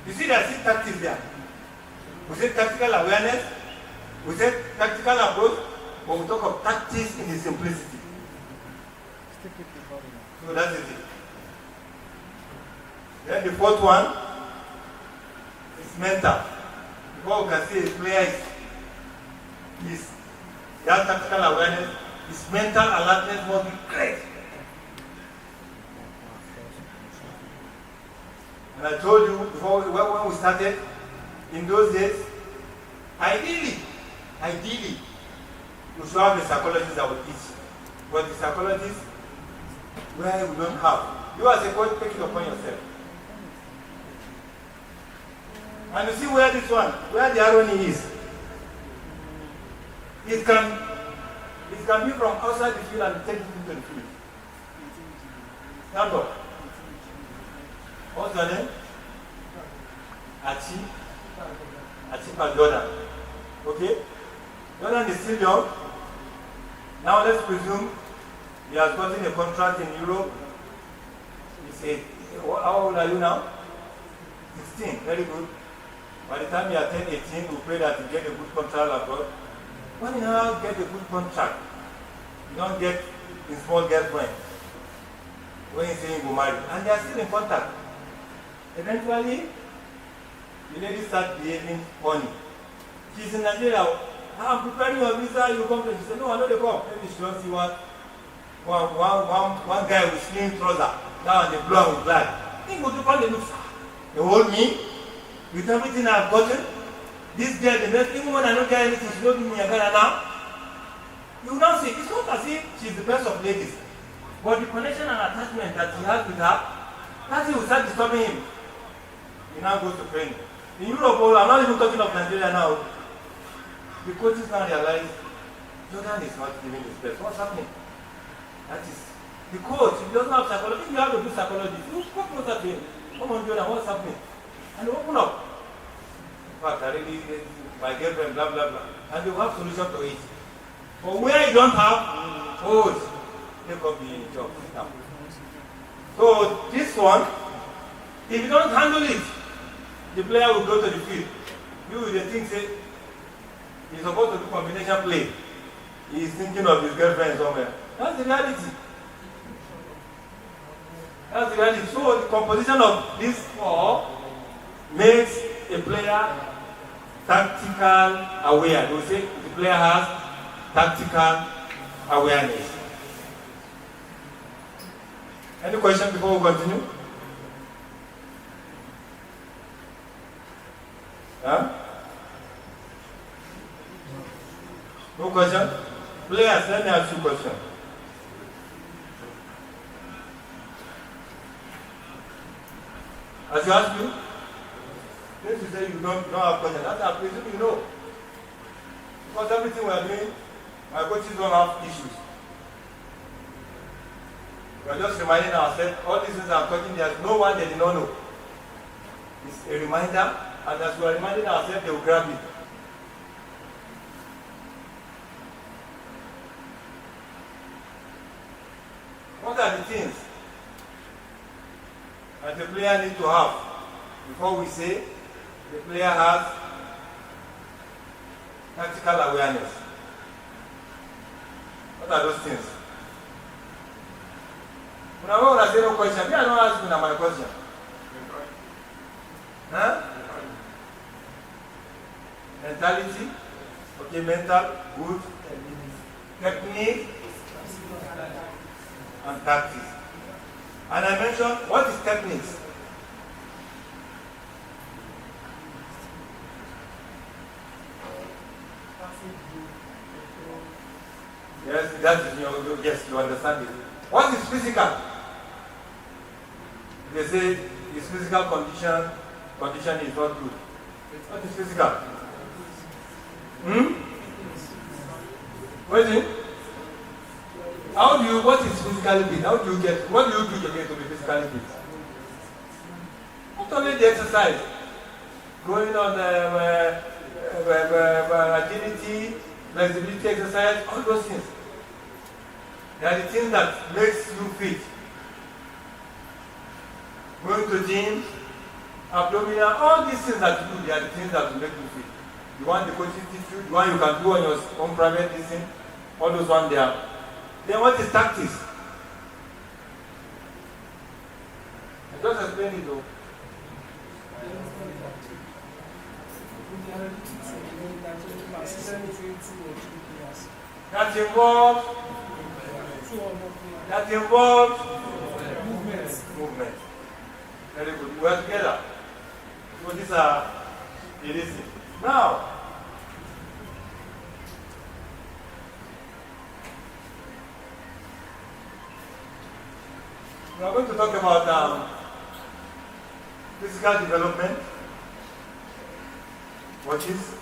You see, there's still tactics there. We say tactical awareness, we say tactical approach, but we talk of tactics in the simplicity. So that is it. Then the fourth one is mental. What we can see a player is that tactical awareness, his mental alertness must be great. And I told you before when we started, in those days, ideally, we should have the psychologists that will teach. But the psychologists, where we don't have. You as a coach, take it upon yourself. And you see where this one, where the irony is. It can be from outside the field and take it into the field. Stand up. What's your name? Achipa Jordan. Okay? Jordan is still young. Now let's presume he has gotten a contract in Europe. He said, how old are you now? 16. Very good. By the time you attain 18, we pray that you get a good contract abroad. When you now get a good contract, you don't get a small girlfriend. When you say you go marry, and they are still in contact. Eventually, the lady starts behaving funny. She's in Nigeria. I'm preparing your visa, you come to. She said, no, I know they come. Maybe she don't see one guy with slim trouser. Now they blow with blood. Think what you call the looks. They hold me with everything I've gotten. This girl, the next even when I don't get anything, she don't give me a Ghana now. You will now say, it's not as if she's the best of ladies. But the connection and attachment that he has with her, that will start disturbing him. He now goes to training. In Europe, I'm not even talking of Nigeria now. The coaches now realize Jordan is not giving his best. What's happening? That is the coach. If he doesn't have psychology, if you have a good psychologist, you come closer to him. Come on, Jordan, what's happening? And they open up. In fact, I really, my girlfriend, blah, blah, blah. And they will have solution to it. But where you don't have, coach, they could be in job now. So this one, if you don't handle it, the player will go to the field. You will think, say, he's supposed to do combination play. He's thinking of his girlfriend somewhere. That's the reality. That's the reality. So the composition of these four makes a player tactical aware. They will say the player has tactical awareness. Any question before we continue? Huh? No question? Players, let me ask you a question. As you ask you, since you say you don't have question, that's I presume you know. Because everything we are doing, my coaches don't have issues. We are just reminding ourselves, all these things I'm talking, there's no one they did not know. It's a reminder, and as we are reminding ourselves, they will grab it. What are the things that the player needs to have before we say the player has tactical awareness? What are those things? When I say no question, me I don't ask you my question. Huh? Mentality. Okay, mental, good. Technique and tactics. And I mentioned, what is techniques? Yes, that is yes, you understand it. What is physical? They say his physical condition is not good. What is physical? What is it? What is physically fit? What do you do to get to be physically fit? Not only the exercise, going on agility, flexibility exercise, all those things. They are the things that makes you fit. Going to gym, abdominal, all these things that you do, they are the things that will make you fit. The one the coaches teach you, the one you can do on your own private thing, all those ones there. Then what is tactics? I just explained it though. That involves movement. Very good. We are together. So these are the reasons. Now, we are going to talk about physical development. What is?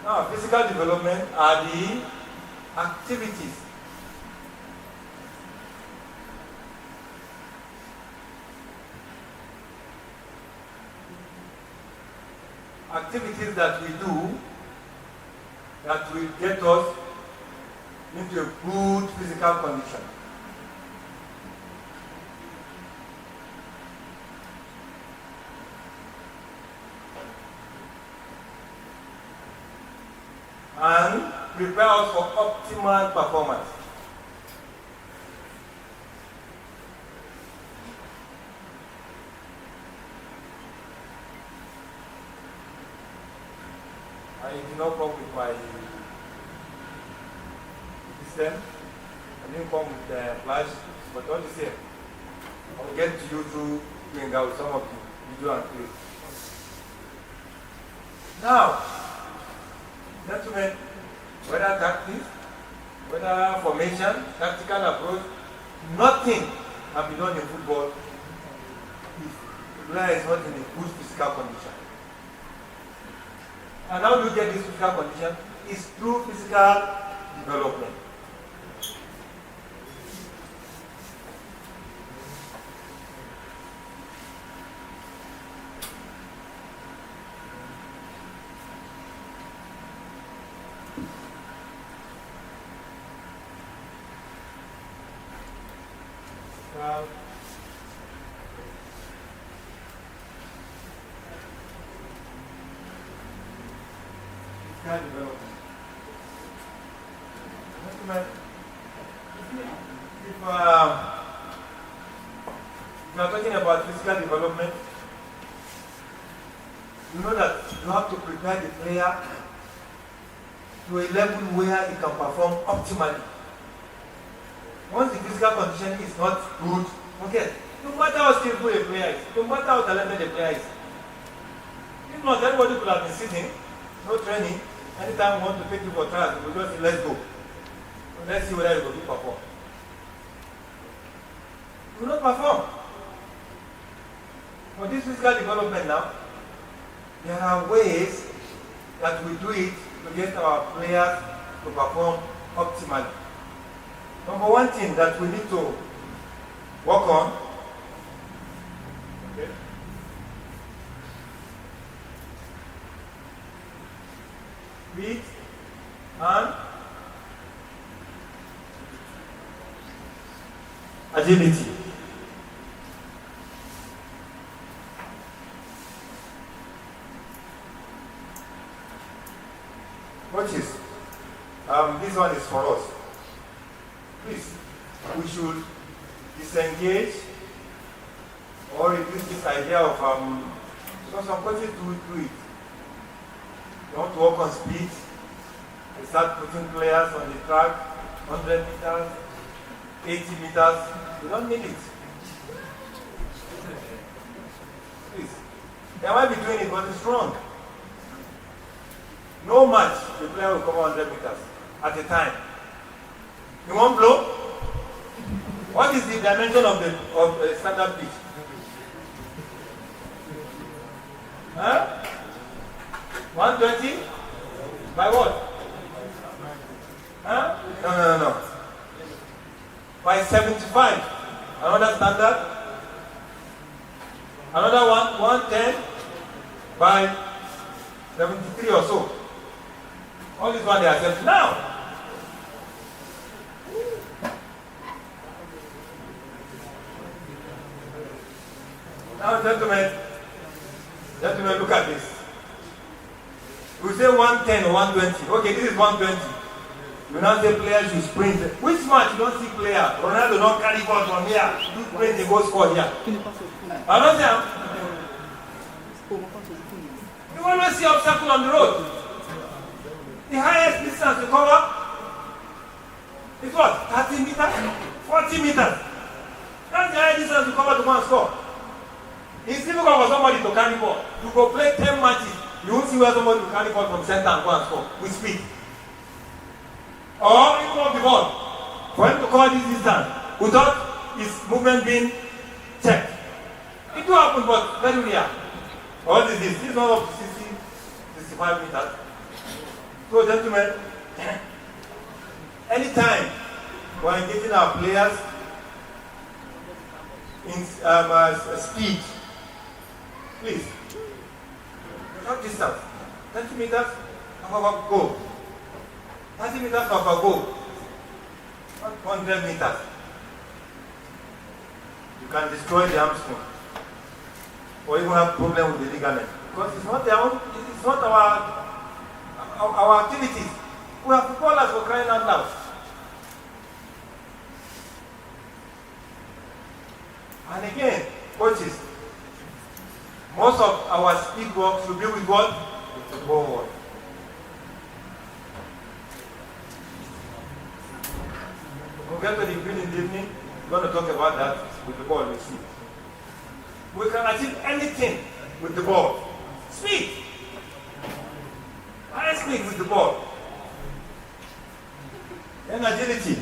Now, physical development are the activities that we do that will get us into a good physical condition. And prepare us for optimal performance. I did not come with my system. I didn't come with the flash, but what you say, I will get to you through doing out some of the video and play. Now, gentlemen, whether tactics, whether formation, tactical approach, nothing can be done in football if the player is not in a good physical condition. And how do you get this physical condition? Is through physical development. Development. If you are talking about physical development, you know that you have to prepare the player to a level where he can perform optimally. Once the physical condition is not good, okay, no matter how skillful a player is, no matter how talented a player is, if not, everybody could have been sitting, no training. Anytime we want to take you for trials, we just say, let's go. So let's see whether you will perform. You will not perform. For this physical development now, there are ways that we do it to get our players to perform optimally. Number one thing that we need to work on, okay, speed and agility. Watch this. This one is for us. Please, we should disengage or reduce this idea of because some coaches do it. You want to work on speed, you start putting players on the track, 100 meters, 80 meters, you don't need it. Please. They might be doing it, but it's wrong. No match, the player will come 100 meters at a time. In one blow, what is the dimension of the standard pitch? Huh? 120? By what? Huh? No. By 75. Another standard? Another one, 110? by 73 or so. All this one they accept now. Now, gentlemen, look at this. We say 110 or 120. Okay, this is 120. You now say players should sprint. Which match you don't see player? Ronaldo don't carry ball from here. Do sprint, they go score here. I don't say. You always see obstacle on the road. The highest distance to cover is what? 30 meters? 40 meters. That's the highest distance to cover to go and score. It's difficult for somebody to carry ball. You go play 10 matches, you won't see where somebody will carry ball from center and go and score with speed. Or even off the ball. For him to cover this distance without his movement being checked. It do happen, but very rare. What is this? This is not up to 60, 65 meters. So, gentlemen, anytime we are engaging our players in speed, please, short distance, 20 meters, half go. 30 meters, half go. 100 meters. You can destroy the hamstring, or even have problem with the ligament, because it's not our activities. We are footballers for crying out loud. And again, coaches, most of our speed work should be with what? With the ball. We'll get to the green in the evening. We're going to talk about that with the ball, you see. We can achieve anything with the ball. Speed. High speed with the ball. And agility.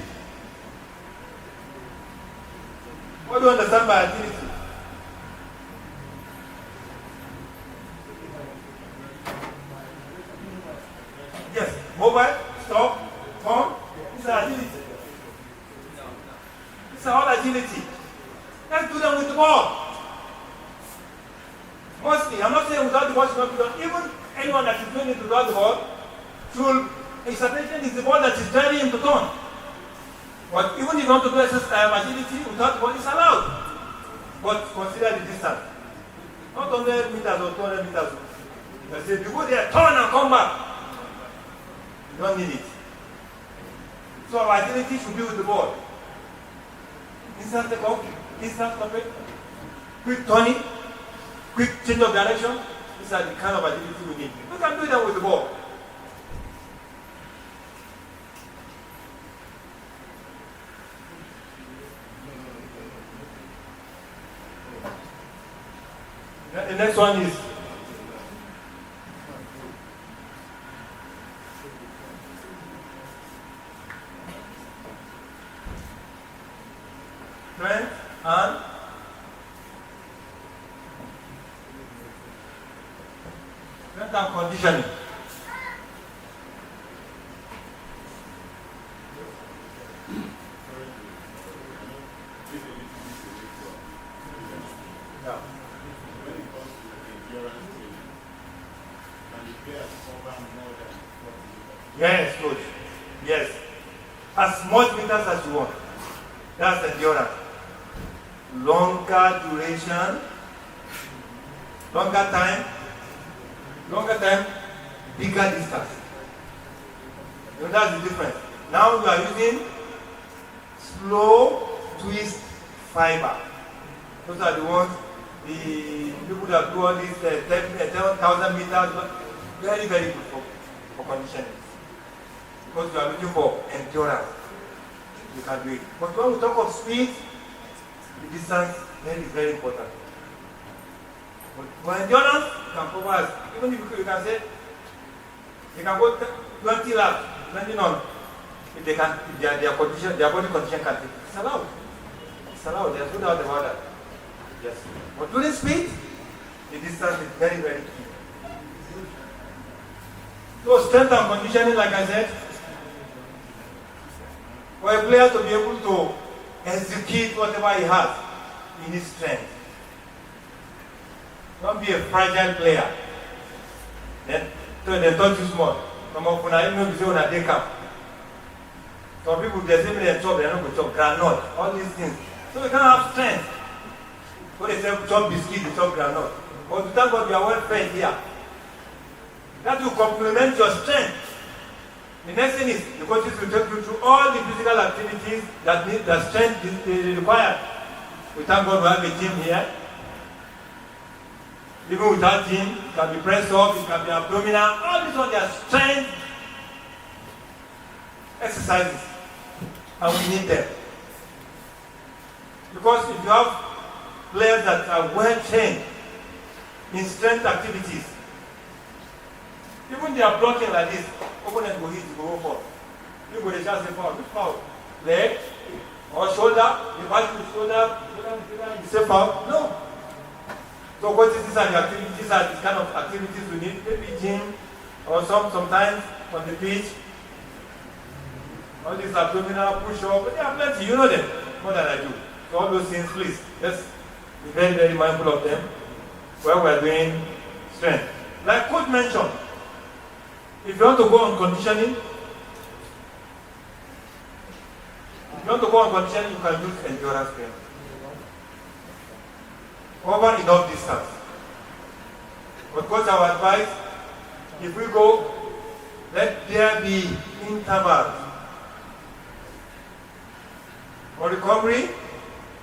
What do you understand by agility? Yes, mobile, stop, turn. This is agility. This is all agility. Let's do them with the ball. Mostly, I'm not saying without the ball should not be done. Even anyone that is doing it without the ball, his attention is the ball that is driving him to turn. But even if you want to do agility without the ball, it's allowed. But consider the distance. Not 100 meters or 200 meters. If you go there, turn and come back. You don't need it. So our agility should be with the ball. Instant take off, instant stop it, quick turning, quick change of direction. These are the kind of agility we need. We can do that with the ball. The next one is strength and conditioning. Yeah. Yes, coach. Yes. As much meters as you want. That's endurance. Longer duration, longer time, bigger distance. You know, that's the difference. Now you are using slow twist fiber. Those are the ones, the people that do all these 10,000 meters, very, very good for conditioning. Because you are looking for endurance. You can do it. But when we talk of speed, the distance then is very important. But for endurance, you can cover us. Even if you can say, you can go 20 laps, depending on if they can, if their condition, their body condition can take it. It's allowed. It's allowed. There's no doubt about that. Yes. But during speed, the distance is very, very key. So strength and conditioning, like I said, for a player to be able to execute whatever he has in his strength. Don't be a fragile player. Then, so they touch you small. Some of una even be say una dey camp. Some people they say me they chop, they no go chop groundnut, all these things. So we can't have strength. So they say chop biscuit, they chop groundnut. But to thank God you are well fed here. That will complement your strength. The next thing is the coaches will take you through all the physical activities that need the strength is required. We thank God we have a gym here. Even without gym, it can be press up, it can be abdominal, all these are strength exercises. And we need them. Because if you have players that are well trained in strength activities, even they are blocking like this, opponent go hit, go for. You go the chance to foul. Which foul? Leg or shoulder? You pass with shoulder, you say foul? No. So what is these are the activities? These are the kind of activities we need. Maybe gym or sometimes on the pitch. All these abdominal push-up, but there are plenty, you know them more than I do. So all those things, please, let's be very, very mindful of them when we're doing strength. Like Coach mentioned, if you want to go on conditioning, you can use endurance training. Cover enough distance. But Coach, our advice, if we go, let there be intervals for recovery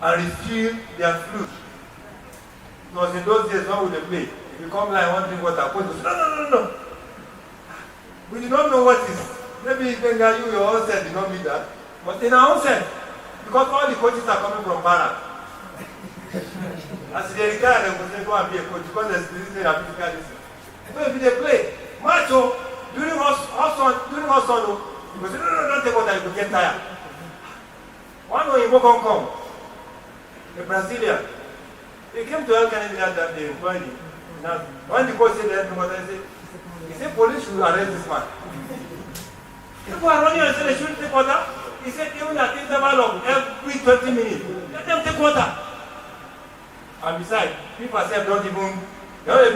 and refill their fluid. Because in those days, when would they play? If you come like one drink water, Coach will say, no. We do not know what is. Maybe you your own set did not mean that. But in our own set, because all the coaches are coming from Para. As they retire, they will say, go and be a coach because there's this thing and physical distance. So if they play, macho, during hot sun, you will say, no, don't take water, you will get tired. One way you come, a Brazilian, they came to El Canada that they employed him. Now, when the coach said that, he said, police should arrest this man. People are running and say they shouldn't take water. He said, even at interval of every 20 minutes, let them take water. And besides, people say don't do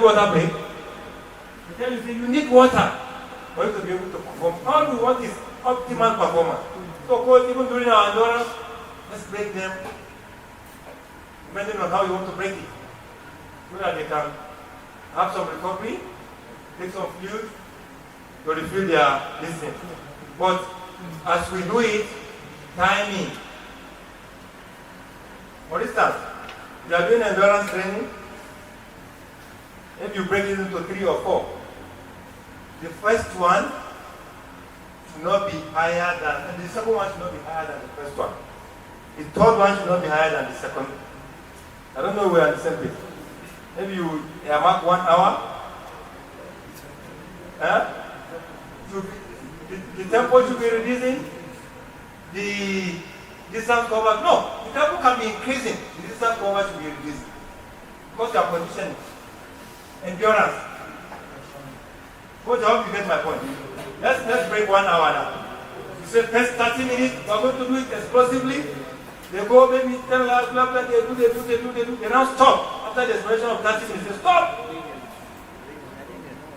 water break. They tell you, say, you need water for you to be able to perform. All we want is optimal performance. So, coach, even during our endurance, let's break them, depending on how you want to break it, so that they can have some recovery, take some fluid to refill their distance. But as we do it, timing. For instance, if you are doing endurance training, if you break it into 3 or 4, the first one should not be higher than, and the second one should not be higher than the first one. The third one should not be higher than the second. I don't know if we are on the same page. Maybe you mark 1 hour. The tempo should be reducing. The distance covered. No, the tempo can be increasing. The distance covered should be reducing. Because you are conditioning. Endurance. Coach, I hope you get my point. Let's break 1 hour now. You say first 30 minutes, we are going to do it explosively. They go maybe 10 laps, blah, blah, they do. They now stop. After the expiration of 30 minutes, they stop.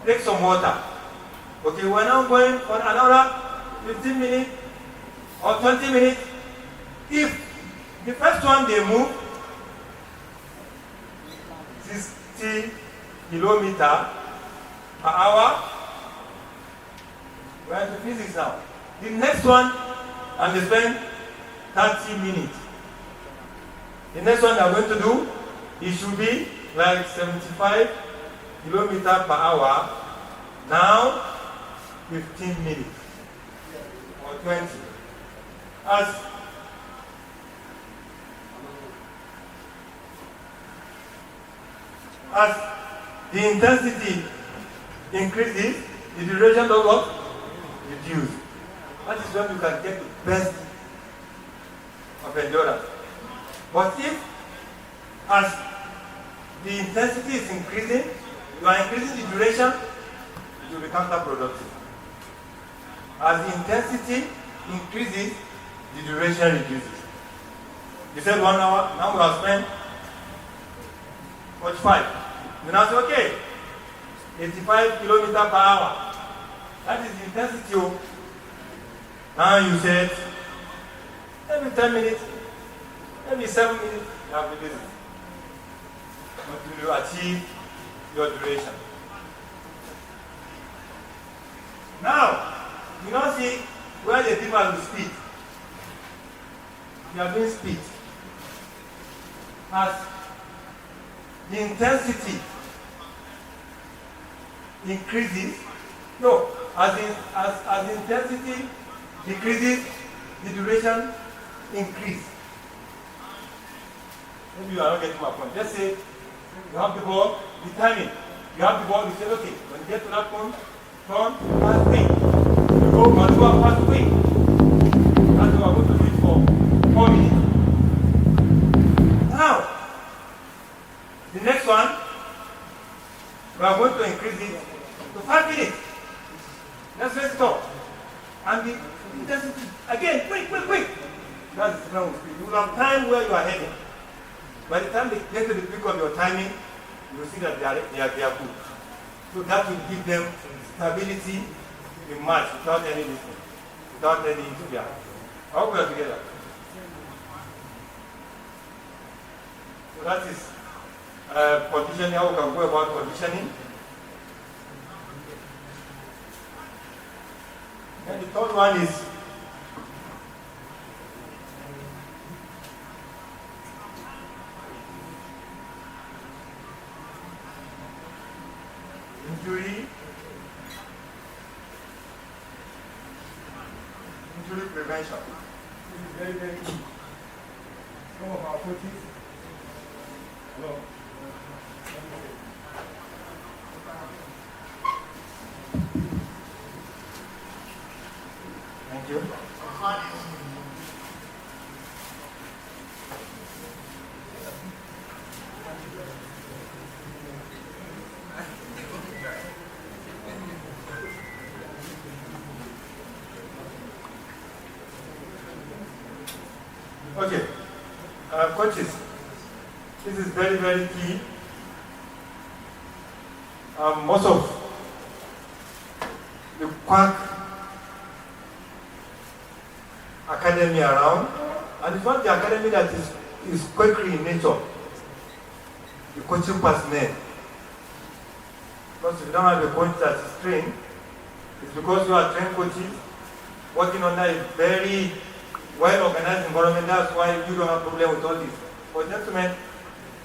Take some water. Okay, we're now going for another 15 minutes or 20 minutes. If the first one they move 60 kilometers per hour, we're into physics now. The next one, and they spend 30 minutes. The next one they're going to do, it should be like 75 kilometers per hour. Now, 15 minutes or 20. As the intensity increases, the duration does what? Reduce. That is when you can get the best of endurance. But if, as the intensity is increasing, you are increasing the duration, it will be counterproductive. As the intensity increases, the duration reduces. You said 1 hour, now we have spent 45. You now say, okay, 85 kilometers per hour. That is the intensity. Now you said every 10 minutes, every 7 minutes, you have to do this until you achieve your duration. Now, you now see where the difference with speed. You are doing speed. As the intensity increases, as the intensity decreases, the duration increases. Maybe you are not getting my point. Let's say you have the ball, the timing. You have the ball, you say, okay, when you get to that point, turn, pass, swing. You go, maneuver, pass, swing. That's what we're going to do it for 4 minutes. Now, the next one, we are going to increase it to 5 minutes. Let's stop. And the intensity, again, quick. That's the difference with speed. You will have time where you are heading. By the time they get to the peak of your timing, you will see that they are good. So that will give them stability in match without any lifting, without any interference. I hope we are together. So that is conditioning, how we can go about conditioning. And the third one is injury prevention. This is very, very key. Some of our coaches, hello. Thank you. Okay, coaches, this is very, very key. Most of the quack academy around, and it's not the academy that is quackery in nature, the coaching personnel. Because if you don't have a coach that is trained, it's because you are trained coaches working under a very well-organized environment. That's why you don't have problem with all this. But gentlemen,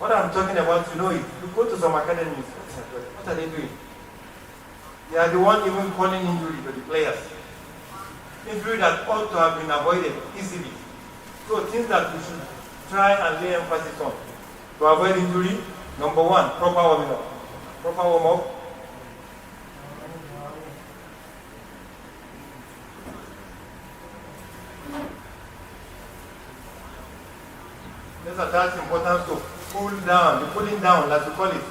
what I'm talking about, you know it. You go to some academies, what are they doing? They are the one even calling injury to the players. Injury that ought to have been avoided easily. So things that we should try and lay emphasis on. To avoid injury, number one, proper warming up. Proper warm up. Let's attach importance to cool down, the cooling down, as we call it.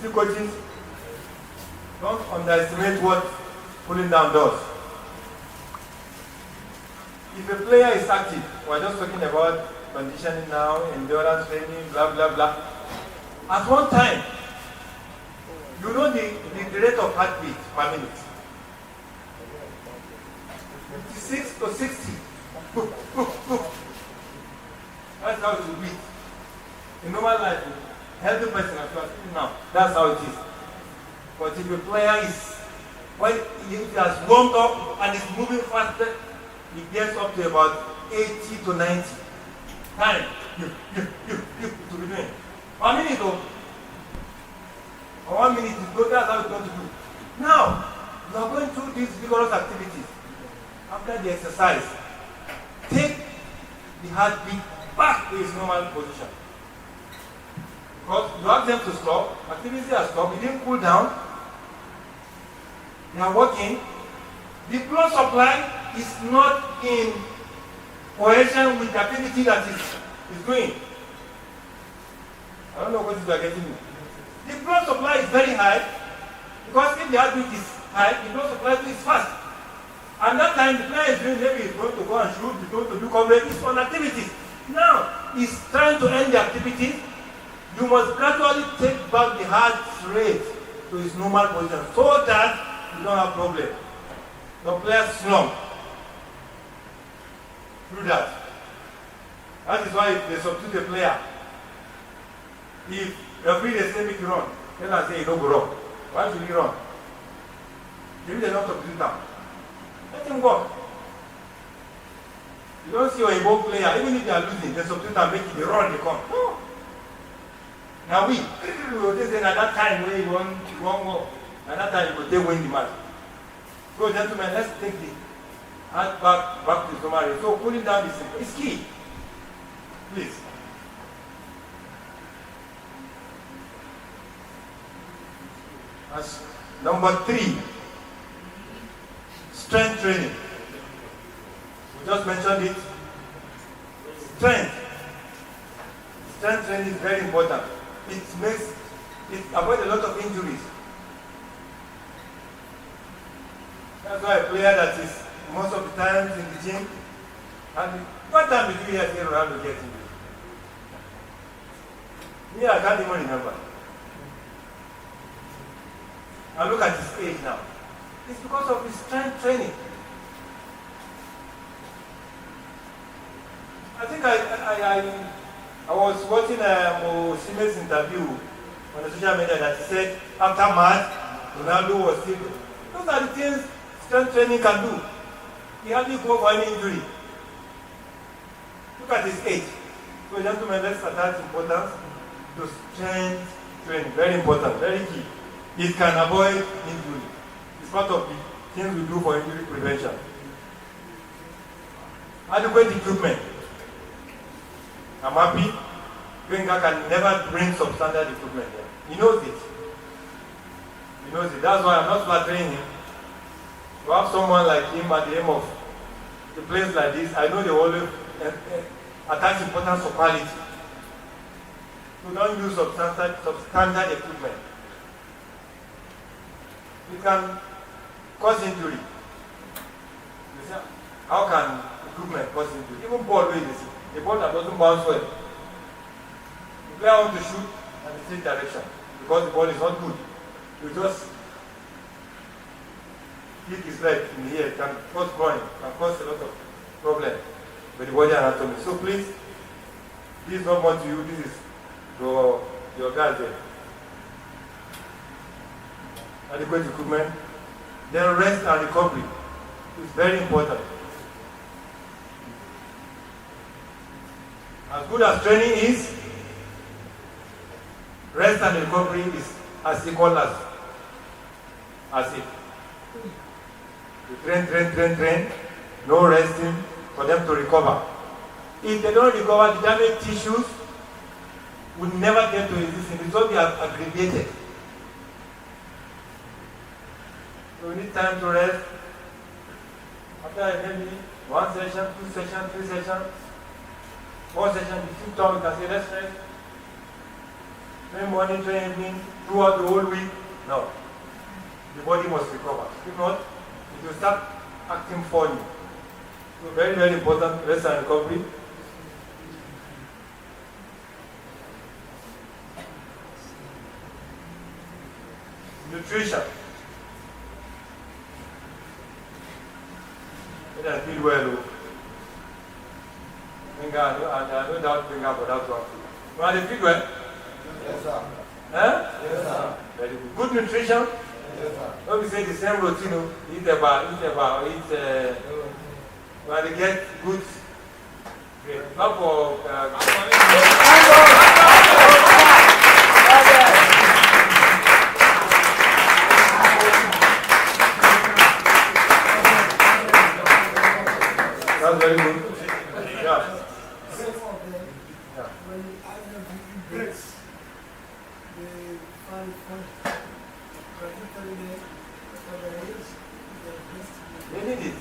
See, coaches, don't underestimate what cooling down does. If a player is active, we're just talking about conditioning now, endurance training, blah, blah, blah. At one time, you know the rate of heartbeat per minute. 56 to 60. That's how it will be. In normal life, healthy person as you are speaking now, that's how it is. But if the player is, when it has warmed up and is moving faster, it gets up to about 80 to 90. Time, you to be doing. 1 minute though, or 1 minute is good, that's how it's going to do. Now, you are going through these vigorous activities. After the exercise, take the heartbeat back to its normal position. Because you have them to stop, activity has stopped, it didn't cool down, they are working. The blood supply is not in cohesion with the activity that is doing. I don't know what you are getting me. The blood supply is very high, because if the heartbeat is high, the blood supply is fast. And that time the player is doing, maybe he's going to go and shoot, he's going to do coverage, it's on activities. Now, he's trying to end the activity. You must gradually take back the heart rate to its normal position so that you don't have problem. Your players slump. Do that. That is why if they substitute a player, if referee they say make you run, then I say you don't go run. Why should you run? Maybe they don't substitute them. Let him go. You don't see a ball player, even if they are losing, they substitute and make it, they run, they come. No. Now we just say at that time where you won't go. At that time you will win the match. So gentlemen, let's take the hand back to Somali. So pulling down is key. Please. As number 3, strength training. We just mentioned it. Strength training is very important. It avoids a lot of injuries. That's why a player that is most of the times in the gym, and what time did you hear Ronaldo get injured? Me, I can't even remember. And look at his age now. It's because of his strength training. I think I was watching Sime's interview on the social media that he said after match, Ronaldo was still. Those are the things strength training can do. He hardly go for any injury. Look at his age. So gentlemen, let's attach importance to strength training. Very important, very key. It can avoid injury. It's part of the things we do for injury prevention. Adequate equipment. I'm happy Wenger can never bring substandard equipment here. He knows it. He knows it. That's why I'm not flattering him. To have someone like him at the aim of a place like this, I know they always attach importance to quality. So don't use substandard equipment. It can cause injury. You see, how can equipment cause injury? Even ball way this. A ball that doesn't bounce well. The player wants to shoot in the same direction because the ball is not good. You just hit his leg in the air, it can cause groin, can cause a lot of problems with the body anatomy. So please, this is not more to you, this is your guys there. Adequate equipment. Then rest and recovery is very important. As good as training is, rest and recovery is as equal as it. You train, no resting for them to recover. If they don't recover, the damaged tissues will never get to existence. It will be aggregated. So we need time to rest. After maybe 1 session, 2 sessions, 3 sessions, 4 sessions, the symptom, you can say let's rest. Train morning, train evening, throughout the whole week. No. The body must recover. If not, it will start acting funny. So very, very important, rest and recovery. Nutrition. When I feel well, I no doubt bring up for that one. When I feel well? Yes, sir. Huh? Yes, sir. Very good. Good nutrition? Yes, sir. When we say the same routine, eat about, when they get good. Great. Not for. That's very good. Yeah. When I have breaks, they find particularly They need it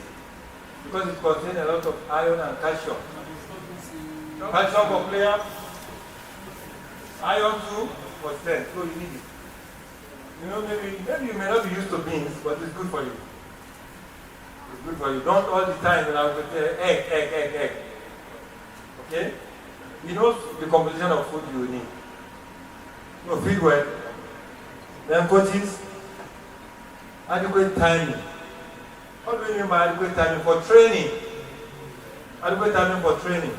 because it contains a lot of iron and calcium. Calcium for player, iron too for strength, so you need it. You know, maybe you may not be used to beans, but it's good for you. It's good for you. Don't all the time with egg. Okay? You know the composition of food you need. No, feed well. Then coaches, adequate timing. What do you mean by adequate timing? For training. Adequate timing for training.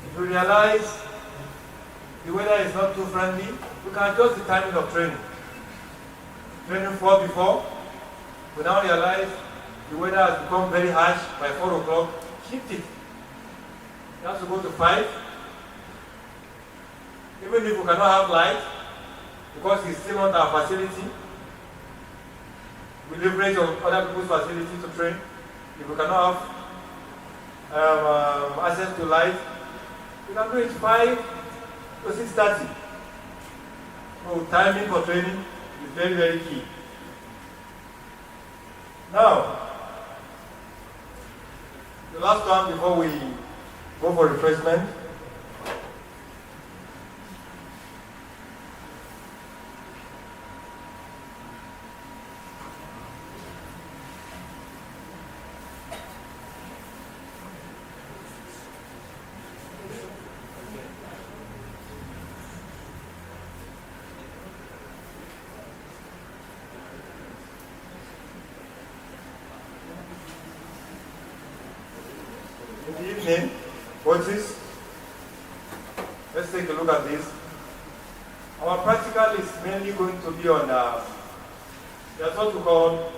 If you realize the weather is not too friendly, you can adjust the timing of training. Training 4 before, we now realize the weather has become very harsh by 4 o'clock, shift it. You have to go to 5. Even if we cannot have light, because it's still not our facility, we leverage on other people's facility to train. If we cannot have access to light, we can do it 5 to 6:30. So timing for training is very, very key. Now, the last one before we go for refreshment. In the evening, coaches, let's take a look at this. Our practical is mainly going to be on that's what we call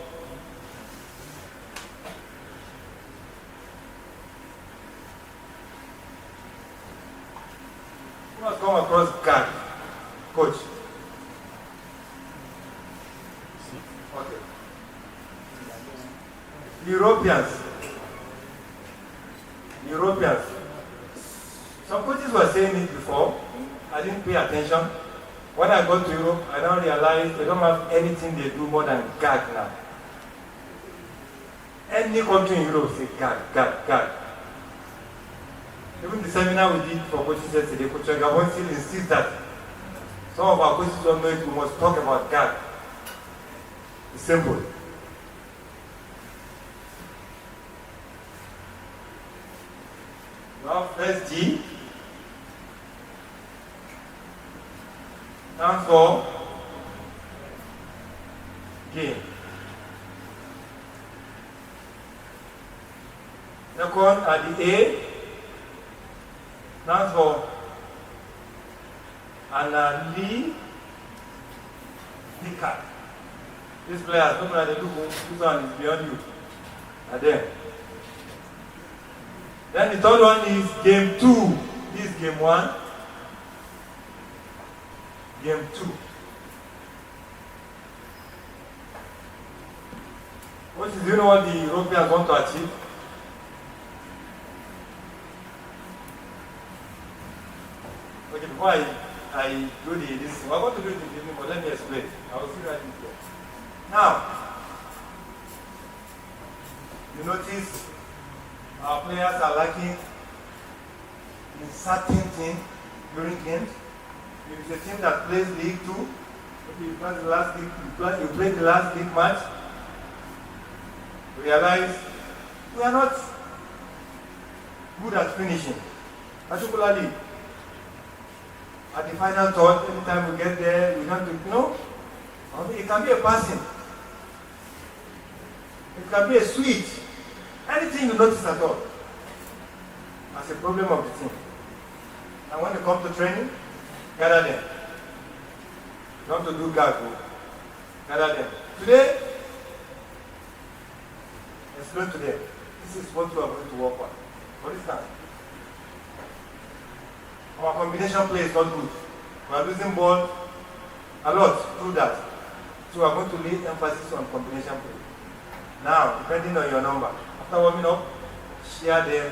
you must come across GAG, coach. Okay. Europeans. Some coaches were saying it before. I didn't pay attention. When I got to Europe, I now realized they don't have anything they do more than gag now. Any country in Europe say gag. Even the seminar we did for coaches yesterday, Coach Gabon still insists that some of our coaches don't know it, we must talk about gag. It's simple. Now, first G stands for game. Second, at the A stands for analytical. This player, no matter the look, this one is beyond you. And then the third one is game 2. This is game 1. Game 2. Do you know what the Europeans want to achieve? Okay, before I do this, we're going to do it in the evening, but let me explain. I will see right here. Now, you notice our players are lacking in certain things during games. If it's a team that plays League 2, if you play the last league, you play the last league match, you realize we are not good at finishing, particularly at the final third. Anytime we get there, we don't do, it can be a passing, it can be a switch. Anything you notice at all as a problem of the team. And when you come to training, gather them. You want to do gago, gather them. Today, explain to them. This is what you are going to work on. For instance, our combination play is not good. We are losing ball a lot through that. So we are going to lay emphasis on combination play. Now, depending on your number, after warming up, share them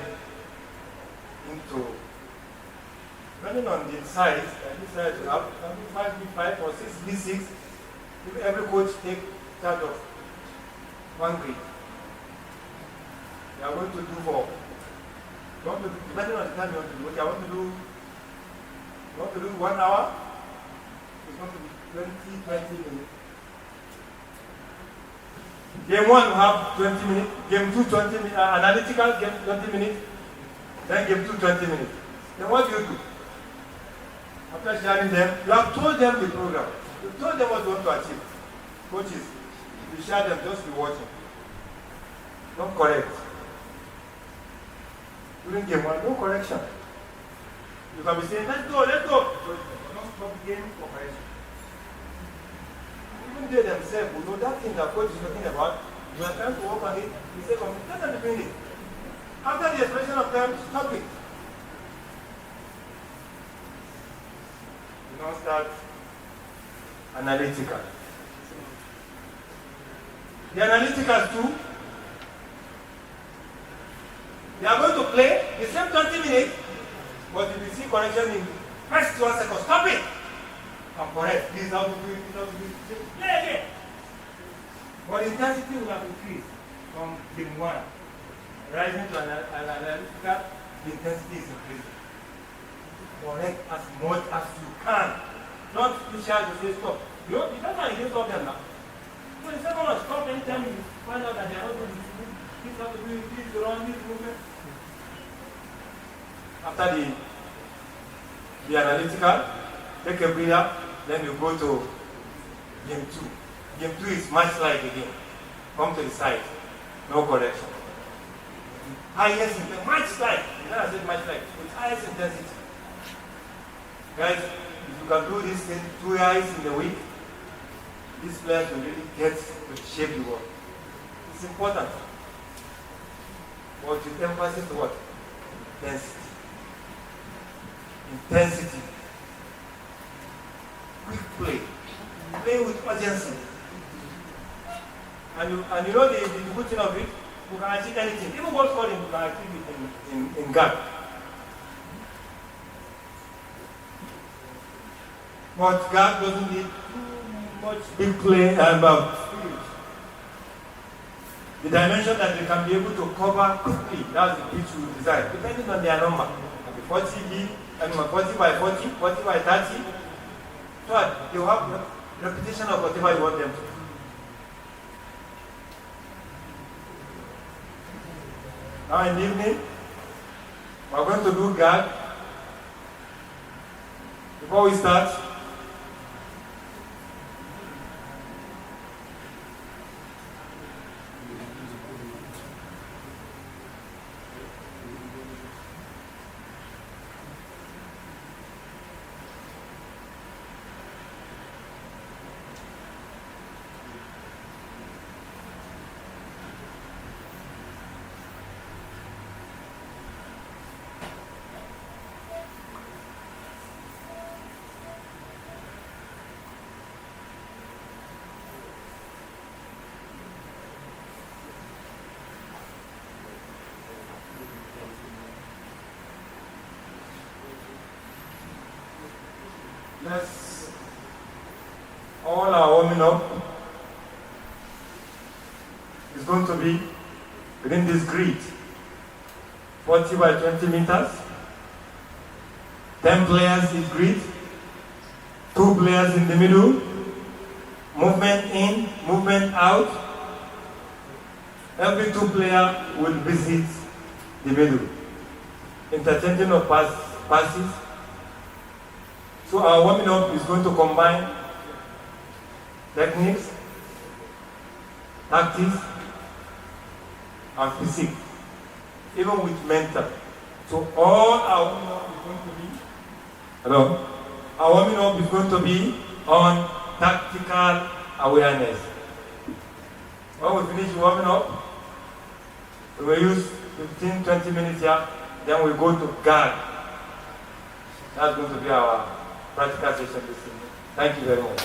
into, depending on the size, this size you have, 5v5 or 6v6, every coach take charge of one grid. You are going to do depending on the time you want to do, okay, you want to do 1 hour, it's going to be 20 minutes. Game 1 will have 20 minutes, game 2 20 minutes, analytical game 20 minutes, then game 2 20 minutes. Then what do you do? After after sharing them, you have told them the program. You told them what you want to achieve. Coaches, you share them, just be watching. Don't correct. During game one, no correction. You can be saying, let's go. So don't stop game for correction. Even they themselves will know that thing that coach is talking about. You are trying to work on it. You say, let them doing it. After the expression of time, stop it. You now start analytical. The analytical too, they are going to play the same 20 minutes, but if you see correction in first 1 second, stop it! And correct. This is how to do it, this is how to do it. Play again. But intensity will have increased from game 1. Rising to an analytical, the intensity is increasing. Correct as much as you can. Not too shy to say stop. You don't want to stop them now. So the second one, stop anytime you find out that they are not doing this. This has to do with this, run this movement. After the analytical, take a breather, then you go to game 2. Game 2 is match like again. Come to the side, no correction. Highest intensity, match like. You know I said match like, with highest intensity. Guys, if you can do this in 2 hours in the week, these players will really get to shape the world. It's important. But with emphasis to what? Intensity. Intensity. Quick play. Play with urgency. And you know the good thing of it, you can achieve anything. Even goal scoring, you can achieve it in gap. But gap doesn't need too much big play and speed. The dimension that they can be able to cover quickly, that's the pitch we design, depending on their number. 40 by 40, 40 by 30. So you have repetition of whatever you want them to do. Now in the evening, we're going to do guard. Before we start, let's all our warming up is going to be within this grid, 40 by 20 meters, 10 players in grid, 2 players in the middle, movement in, movement out. Every 2 players will visit the middle, interchanging of passes. So our warming up is going to combine techniques, tactics, and physique, even with mental. So all our warming up is going to be, our warming up is going to be on tactical awareness. When we finish warming up, we will use 15-20 minutes here, then we go to guard. That's going to be our practical session this evening. Thank you very much.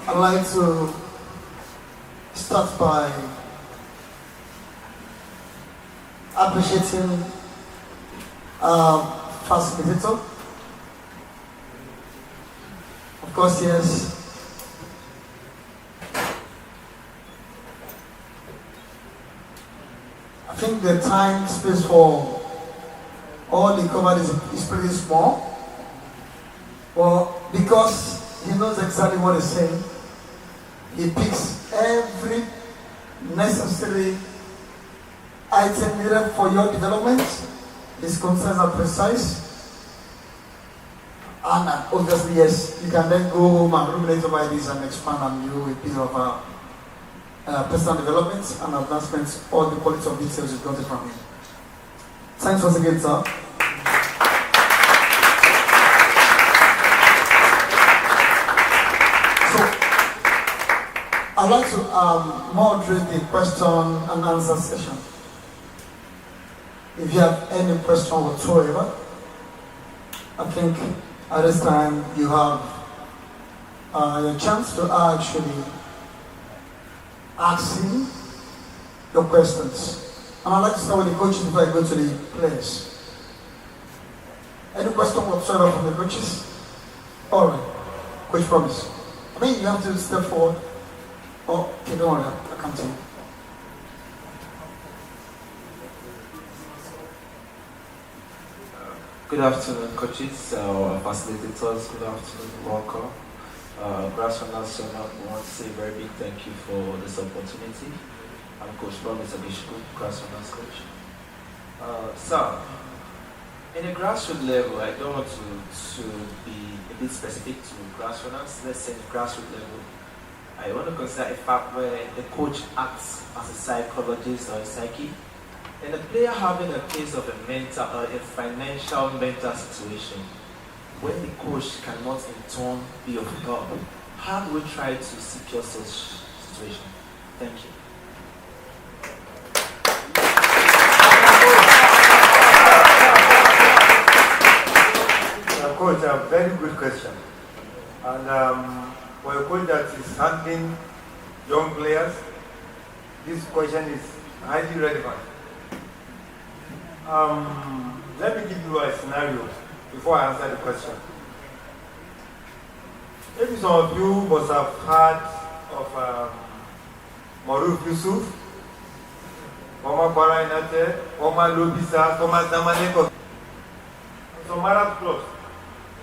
I'd like to start by appreciating facilitator. Of course, yes. I think the time space for all the covered is pretty small. Well, because he knows exactly what he's saying, he picks every necessary item needed for your development. His concerns are precise. And obviously, yes, you can then go home and ruminate over this and expand and do a bit of personal development and advancement, all the quality of details you got it from him. Thanks once again, sir. I'd like to moderate the question and answer session. If you have any question whatsoever, I think at this time you have a chance to actually ask him your questions. And I'd like to start with the coaches before I go to the players. Any question whatsoever from the coaches? All right. Coach promise. I mean, you have to step forward. Oh, okay, don't worry, I'll come to you. Good afternoon, coaches, facilitators. Good afternoon, welcome. Grassrunners, we want to say a very big thank you for this opportunity. I'm Coach Promise Agishiku, Grassrunners coach. So, in a grassroots level, I don't want to be a bit specific to grassrunners. Let's say grassroots level. I want to consider a fact where the coach acts as a psychologist or a psyche, and the player having a case of a mental or a financial mental situation, when the coach cannot in turn be of help, how do we try to secure such situation? Thank you. Coach, a very good question. And for a coach that is handling young players, this question is highly relevant. Let me give you a scenario before I answer the question. Maybe some of you must have heard of Maruf Yusuf, former Kwara United, former Lobisa, Thomas Damaneko, and some Arab clubs.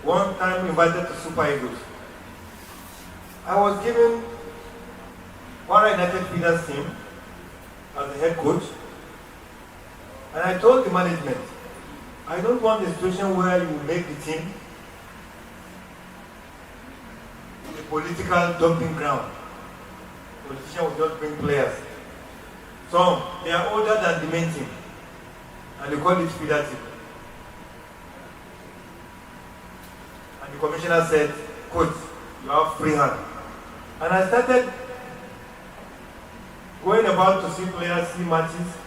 One time invited to Super Eagles. I was given Kwara United Feeders team as the head coach, and I told the management, I don't want a situation where you make the team a political dumping ground. Politicians will just bring players. Some, they are older than the main team, and they call it feeder team. And the commissioner said, Coach, you have free hand. And I started going about to see players, see matches.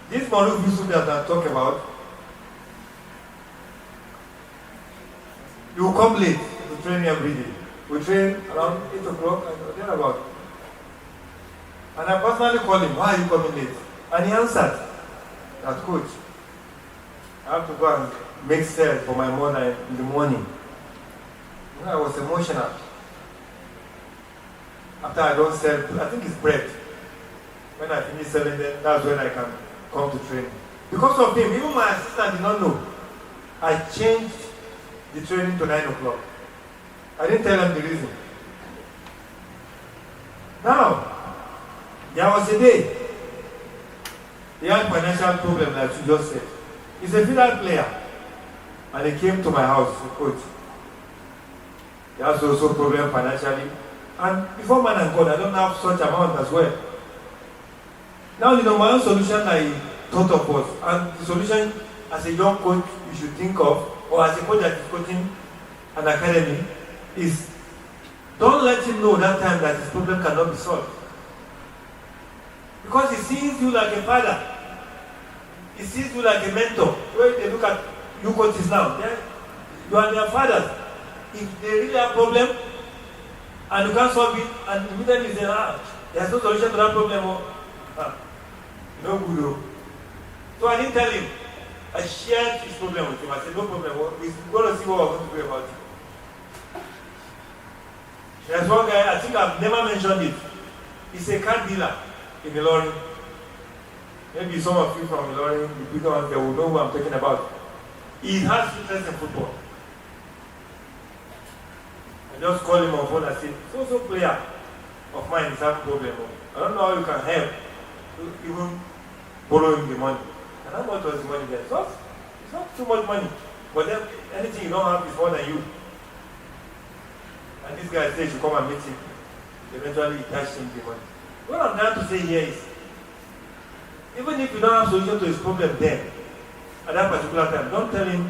This Maruf Yusuf that I talk about, you will come late to train every day. We train around 8 o'clock and then about. And I personally called him, why are you coming late? And he answered that, Coach, I have to go and make sales for my mother in the morning. You know, I was emotional. After I don't sell, I think it's bread. When I finish selling them, that's when I can come to training. Because of him, even my assistant did not know. I changed the training to 9 o'clock. I didn't tell him the reason. Now, there was a day, he had financial problem like you just said. He's a feeder player. And he came to my house, Coach. He has also problem financially. And before man and God, I don't have such amount as well. Now, my own solution I thought of was, and the solution as a young coach you should think of, or as a coach that is coaching an academy, is don't let him know that time that his problem cannot be solved. Because he sees you like a father. He sees you like a mentor. When they look at you coaches now, you are their fathers. If they really have a problem and you can't solve it, and immediately say, there's no solution to that problem. No good. So I didn't tell him. I shared his problem with him. I said, no problem. We're going to see what we're going to do about it. There's one guy, I think I've never mentioned it. He's a car dealer in Ilorin. Maybe some of you from Ilorin, the bigger ones, they will know who I'm talking about. He has interest in football. I just called him on phone and said, so player of mine is having a problem. I don't know how you can help to even borrow him the money. And how much was the money there? It's not too much money. But then anything you don't have is more than you. And this guy says you should come and meet him. Eventually he cashed him the money. What I'm trying to say here is, even if you don't have solution to his problem then, at that particular time, don't tell him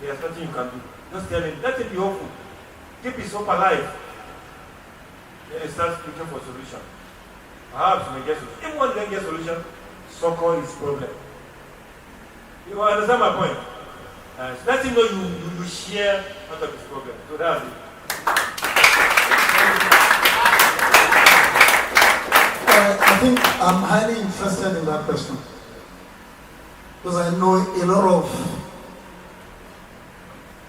there's nothing you can do. Just tell him, let him be hopeful. Keep his hope alive. Then he starts looking for solution. Perhaps you may get solution. Even when you don't get solution, succor his problem. You understand my point? So let him know you share part of his problem. So that's it. I think I'm highly interested in that question because I know a lot of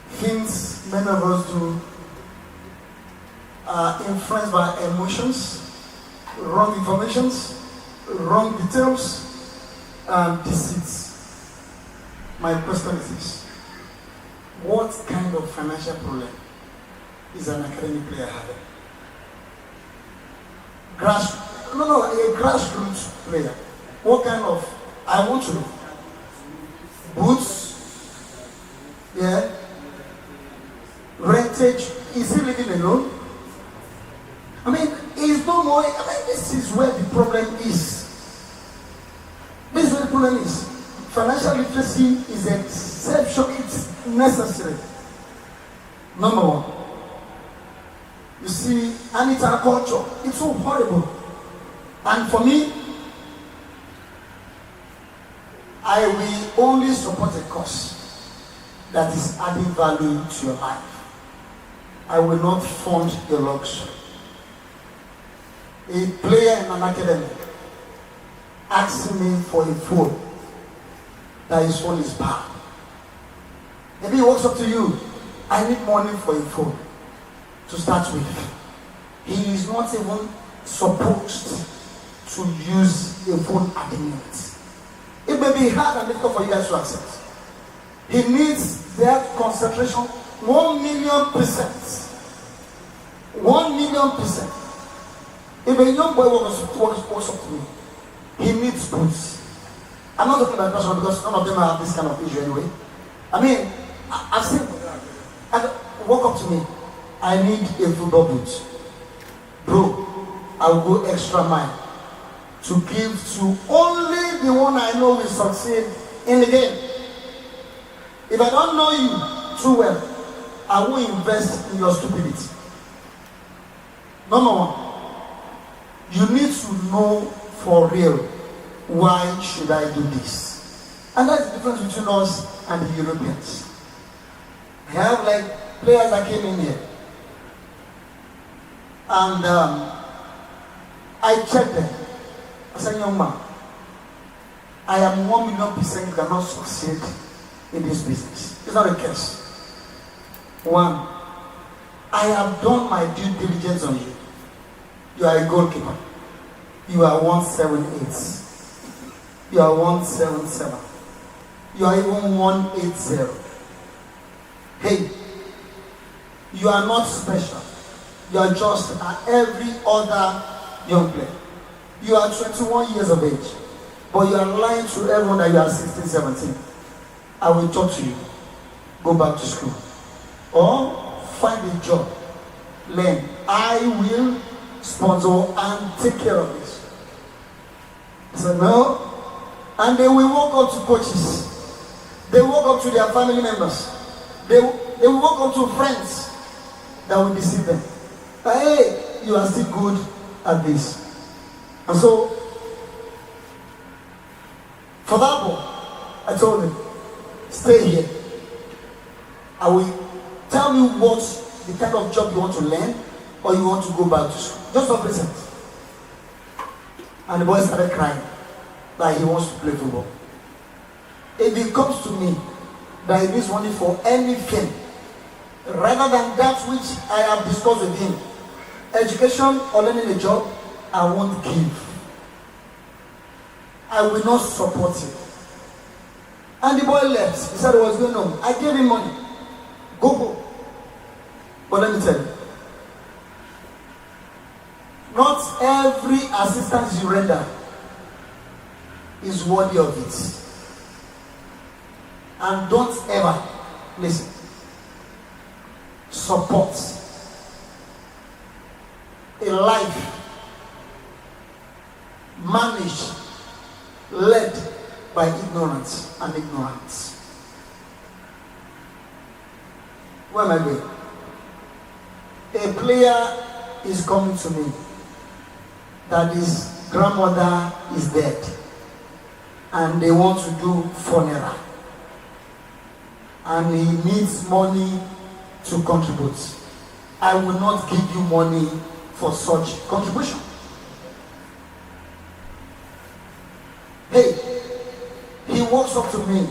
things many of us do are influenced by emotions, wrong informations, wrong details, and deceits. My question is this: what kind of financial problem is an academic player having? A grassroots player. What kind of, I want to know. Boots, yeah, rentage, is he living alone? I mean, he's no more, this is where the problem is. This is where the problem is. Financial literacy is exception, it's necessary. Number one. You see, and it's our culture. It's so horrible. And for me, I will only support a cause that is adding value to your life. I will not fund your luxury. A player in an academy asks me for a phone that his phone is bad. Maybe he walks up to you, I need money for a phone to start with. He is not even supposed to use a phone at the minute. It may be hard and difficult for you guys to accept. He needs that concentration 1,000,000%. 1,000,000%. If a young boy walks up to me, he needs boots. I'm not talking about person because none of them have this kind of issue anyway. I mean, I've seen, walk up to me, I need a football boot. Bro, I'll go extra mile to give to only the one I know will succeed in the game. If I don't know you too well, I will invest in your stupidity. Number one, you need to know for real, why should I do this? And that's the difference between us and the Europeans. I have like players that came in here, and I checked them. I said, young man, I am 1,000,000% you cannot succeed in this business. It's not a case. One, I have done my due diligence on you. You are a goalkeeper. You are 178. You are 177. You are even 180. Hey, you are not special. You are just every other young player. You are 21 years of age, but you are lying to everyone that you are 16, 17. I will talk to you. Go back to school. Or find a job. Learn. I will sponsor and take care of this. I said, no. And they will walk up to coaches. They walk up to their family members. They will walk up to friends that will deceive them. Hey, you are still good at this. And so, for that boy, I told him, stay here. I will tell you what the kind of job you want to learn, or you want to go back to school. Just not present. And the boy started crying, like he wants to play football. If it comes to me that he needs money for anything, rather than that which I have discussed with him, education or learning a job, I won't give. I will not support it. And the boy left. He said, what's going on? I gave him money. Go. But let me tell you, not every assistance you render is worthy of it. And don't ever, listen, support a life managed, led by ignorance and ignorance. Where am I going? A player is coming to me that his grandmother is dead and they want to do funeral and he needs money to contribute. I will not give you money for such contribution. Hey, he walks up to me.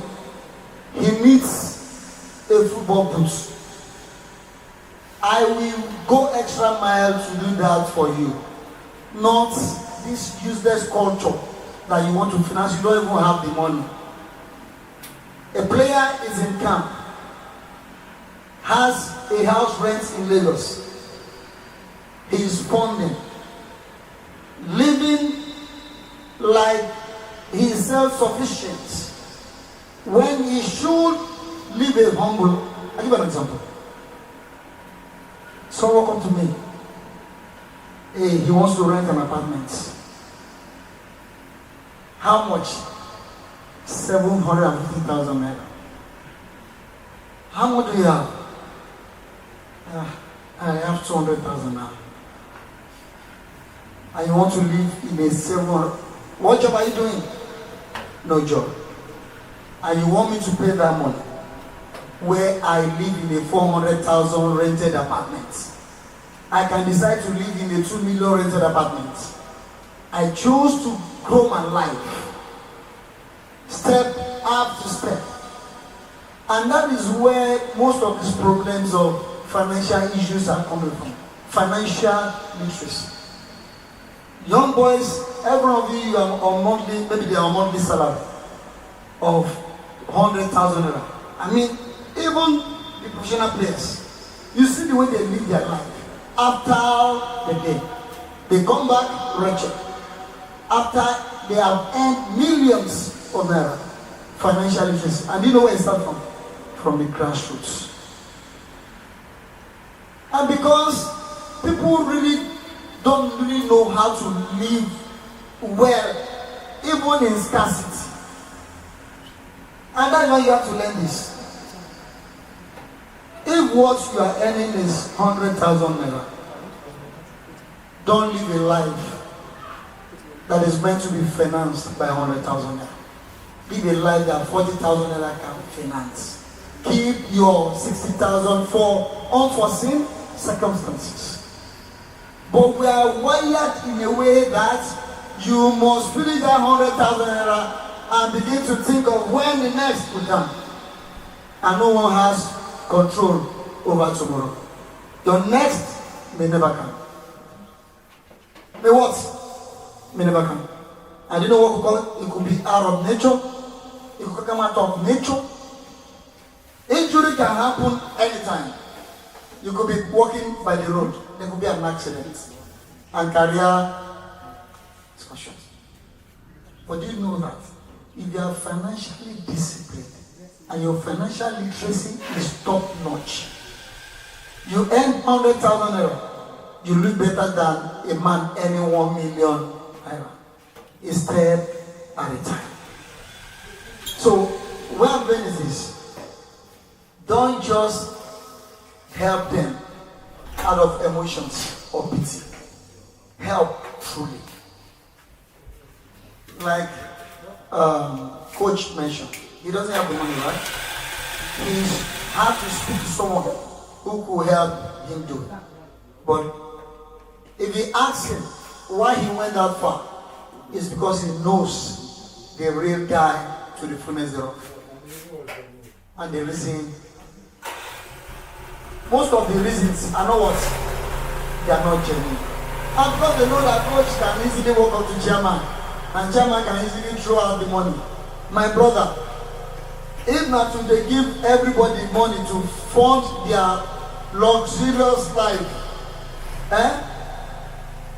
He needs a football boot. I will go extra mile to do that for you. Not this useless culture that you want to finance. You don't even have the money. A player is in camp, has a house rent in Lagos. He is funding, living like he is self-sufficient when he should live a humble. I'll give an example. Someone come to me. Hey, he wants to rent an apartment. How much? 750,000 naira. How much do you have? I have 200,000 now. And you want to live in a 700. What job are you doing? No job. And you want me to pay that money where I live in a 400,000 rented apartment. I can decide to live in a 2 million rented apartment. I choose to grow my life step after step. And that is where most of these problems of financial issues are coming from. Financial literacy. Young boys, every one of you are on monthly, maybe they are on monthly salary of 100,000 naira. I mean, even the professional players, you see the way they live their life. After the day, they come back wretched. After they have earned millions of naira, financial literacy. And you know where it starts from? From the grassroots. And because people really don't really know how to live well, even in scarcity. And that's why you have to learn this. If what you are earning is 100,000 naira, don't live a life that is meant to be financed by 100,000 naira. Live a life that 40,000 naira can finance. Keep your 60,000 for unforeseen circumstances. But we are wired in a way that you must finish that 100,000 naira and begin to think of when the next will come. And no one has control over tomorrow. Your next may never come. May what? May never come. And you know what we call it? It could be out of nature. It could come out of nature. Injury can happen anytime. You could be walking by the road. There could be an accident. And career discussions. But do you know that if you are financially disciplined and your financial literacy is top notch, you earn 100,000 naira, you live better than a man earning 1 million naira. A step at a time. So what I'm doing is this: don't just help them out of emotions or pity. Help truly. Like Coach mentioned, he doesn't have the money, right? He has to speak to someone who could help him do it. But if he asks him why he went that far, it's because he knows the real guy to the fullness thereof. And the reason, most of the reasons are not what? They are not genuine. And because they know that coach can easily walk up to chairman, and chairman can easily throw out the money. My brother, if not to they give everybody money to fund their luxurious life,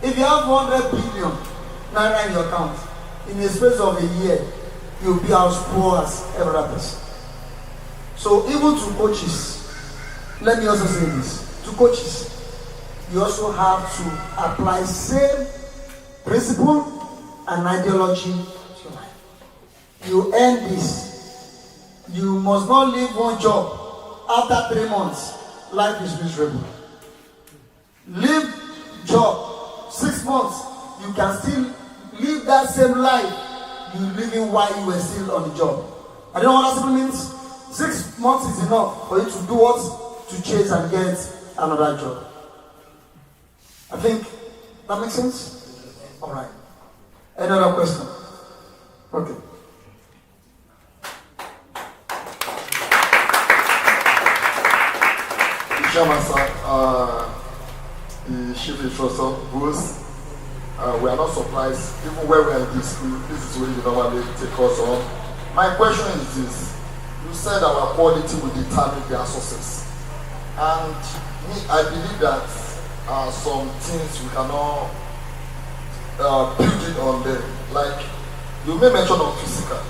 if you have 100 billion naira in your account, in the space of a year, you'll be as poor as every other person. So even to coaches, let me also say this, to coaches, you also have to apply same principle and ideology to your life. You earn this. You must not leave one job after 3 months. Life is miserable. Leave job 6 months. You can still live that same life you living while you were still on the job. I don't know what that simply means. 6 months is enough for you to do what? To chase and get another job. I think that makes sense? All right. Any other question? Okay. Chairman, sir, the chief instructor, Bruce, we are not surprised, even when we are in this school, this is where you normally take us on. My question is this: you said our quality will determine their success. And me, I believe that some things we cannot build it on them. Like, you may mention of physical.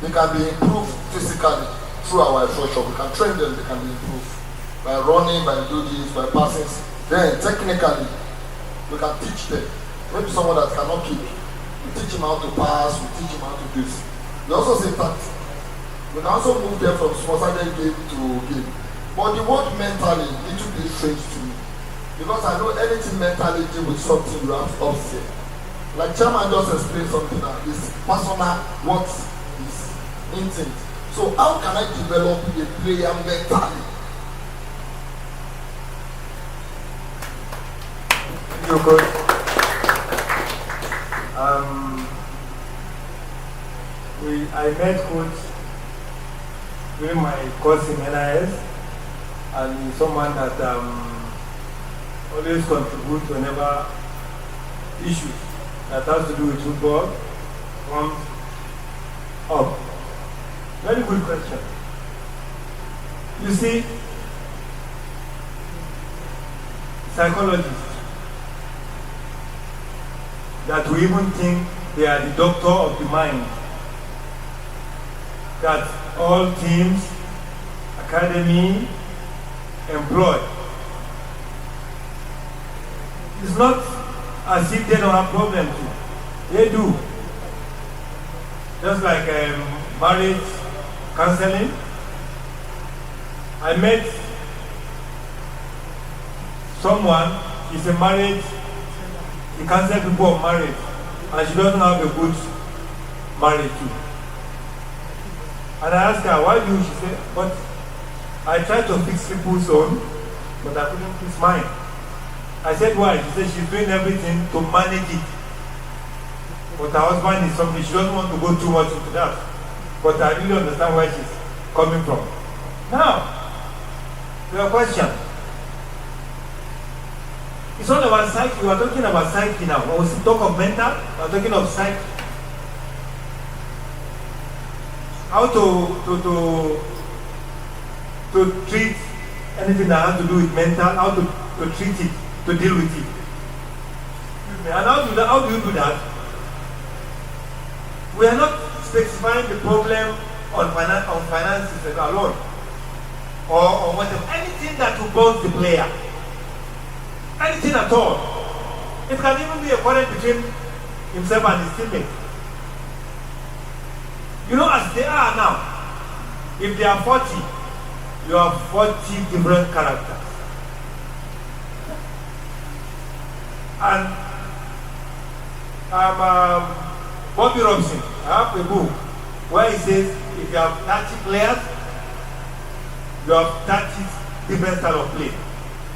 They can be improved physically through our instruction. We can train them, they can be improved. By running, by doing this, by passing. Then technically, we can teach them. Maybe someone that cannot kick, we teach him how to pass, we teach him how to do this. We also say that we can also move them from small-sided game to game. But the word mentally, it will be strange to me. Because I know anything mentally deal with something you have to upset. Like Chairman just explained something that is personal, what is intent. So how can I develop a player mentally? You could. I met coach during my course in NIS, and he's someone that always contributes whenever issues that has to do with football comes up. Very good question. You see, psychologists that we even think they are the doctor of the mind, that all teams, academy, employ. It's not as if they don't have problems too. They do. Just like marriage counseling. I met someone, she's a marriage, she counsels people on marriage, and she doesn't have a good marriage too. And I asked her, why do you? She said, but I tried to fix people's own, but I couldn't fix mine. I said, why? She said she's doing everything to manage it. But her husband is something, she doesn't want to go too much into that. But I really understand where she's coming from. Now, to your question. It's all about psyche. We are talking about psyche now. When we talk of mental, we are talking of psyche. How to treat anything that has to do with mental, how to treat it, to deal with it. And how do you do that? We are not specifying the problem on finances alone, or whatever. Anything that will bounce the player, anything at all. It can even be a quarrel between himself and his teammates. You know, as they are now, if they are 40, you have 40 different characters. And Bobby Robson, I have a book where he says if you have 30 players, you have 30 different styles of play.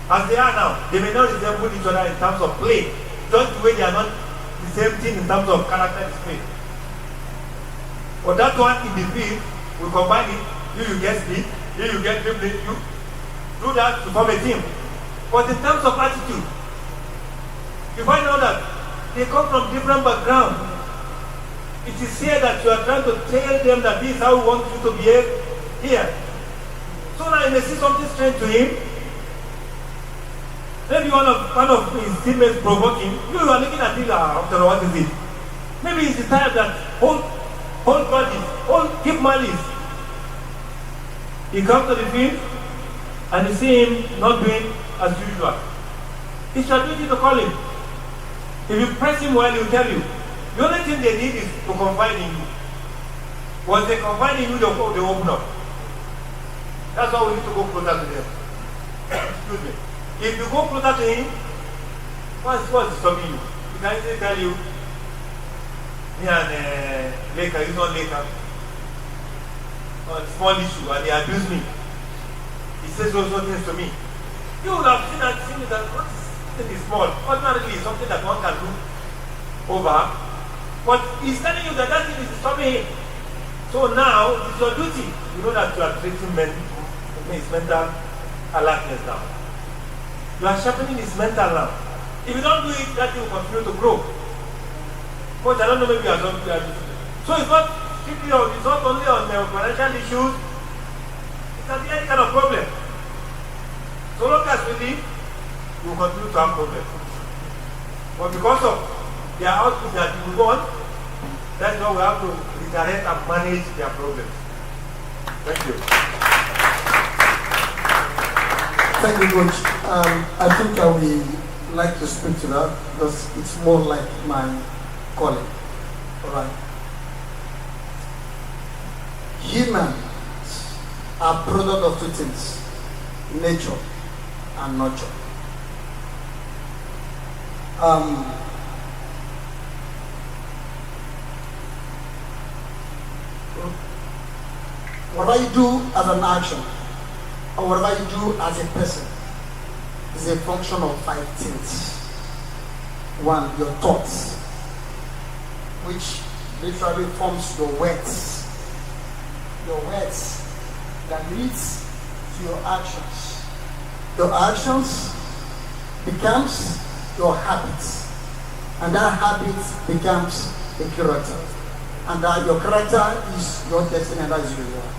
As they are now, they may not resemble each other in terms of play, just the way they are not the same thing in terms of character display. But that one in the field We combine it. You get speed. You get dribbling. You do that to form a team. But in terms of attitude, you find out that they come from different backgrounds. It is here that you are trying to tell them that this is how we want you to behave here. So now you may see something strange to him. Maybe one of his teammates provoking. You are looking at it after what is it? Maybe it's the type that hold bodies, keep malice. He comes to the field and you see him not doing as usual. It's your duty to call him. If you press him well, he will tell you. The only thing they need is to confide in you. Once they confide in you, they open up. That's why we need to go closer to them. Excuse me. If you go closer to him, what's disturbing you? He can easily tell you, me and Laker, he's not Laker. On a small issue, and he abused me. He says those things to me. You would have seen that what is small. Ordinarily, something that one can do over. But he's telling you that thing is disturbing him. So now, it's your duty. You know that you are treating his mental alertness now. You are sharpening his mental now. If you don't do it, that thing will continue to grow. But I don't know, maybe you are not clear. So it's not strictly on, it's not only on financial issues, it can be any kind of problem. So long as we live, we will continue to have problems. But because of their output that we want, that's why we have to redirect and manage their problems. Thank you. Thank you, Coach. I think I will like to speak to that because it's more like my calling. All right. Humans are product of two things: nature and nurture. Whatever you do as an action, or whatever you do as a person, is a function of five things. One, your thoughts, which literally forms your words. Your words that leads to your actions. Your actions becomes your habits, and that habit becomes a character, and that your character is your destiny, and that is who you are.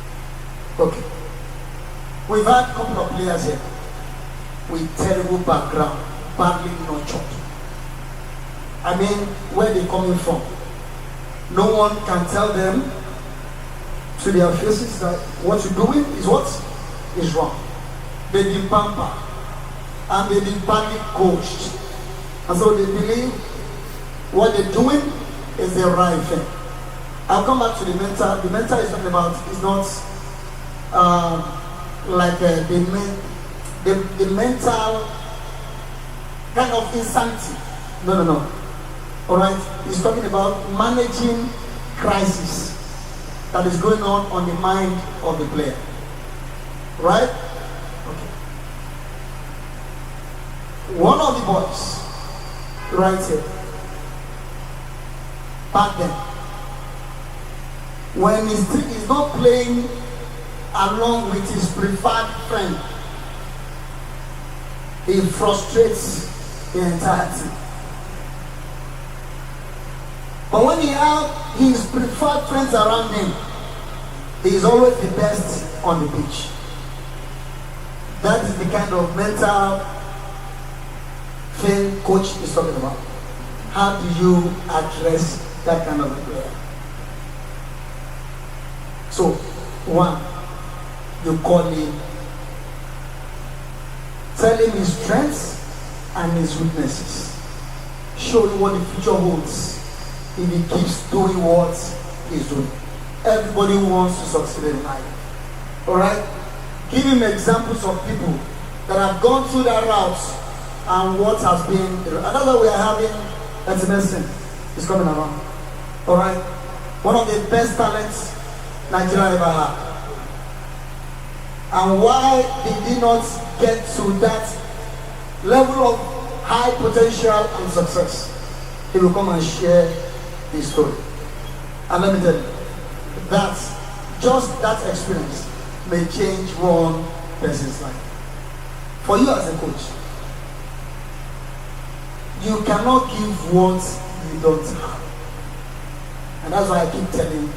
Okay. We've had a couple of players here with terrible background, badly nurtured. I mean, where they're coming from. No one can tell them to their faces that what you're doing is what is wrong. They've been pampered and they've been badly coached. And so they believe what they're doing is the right thing. I'll come back to the mental. The mental is talking about is not like the mental kind of insanity. No. All right. He's talking about managing crisis that is going on the mind of the player. Right? Okay. One of the boys, right here, back then, when he's not playing along with his preferred friend, he frustrates the entire team. But when he has his preferred friends around him, he is always the best on the pitch. That is the kind of mental thing coach is talking about. How do you address that kind of a player? So, one, you call him, tell him his strengths and his weaknesses. Show him what the future holds if he keeps doing what he's doing. Everybody wants to succeed in life. Alright? Give him examples of people that have gone through that route and what has been. Another we are having Enhancement is coming around. Alright? One of the best talents Nigeria ever had. And why did he not get to that level of high potential and success? He will come and share his story. And let me tell you, that just that experience may change one person's life. For you as a coach, you cannot give what you don't have. And that's why I keep telling you,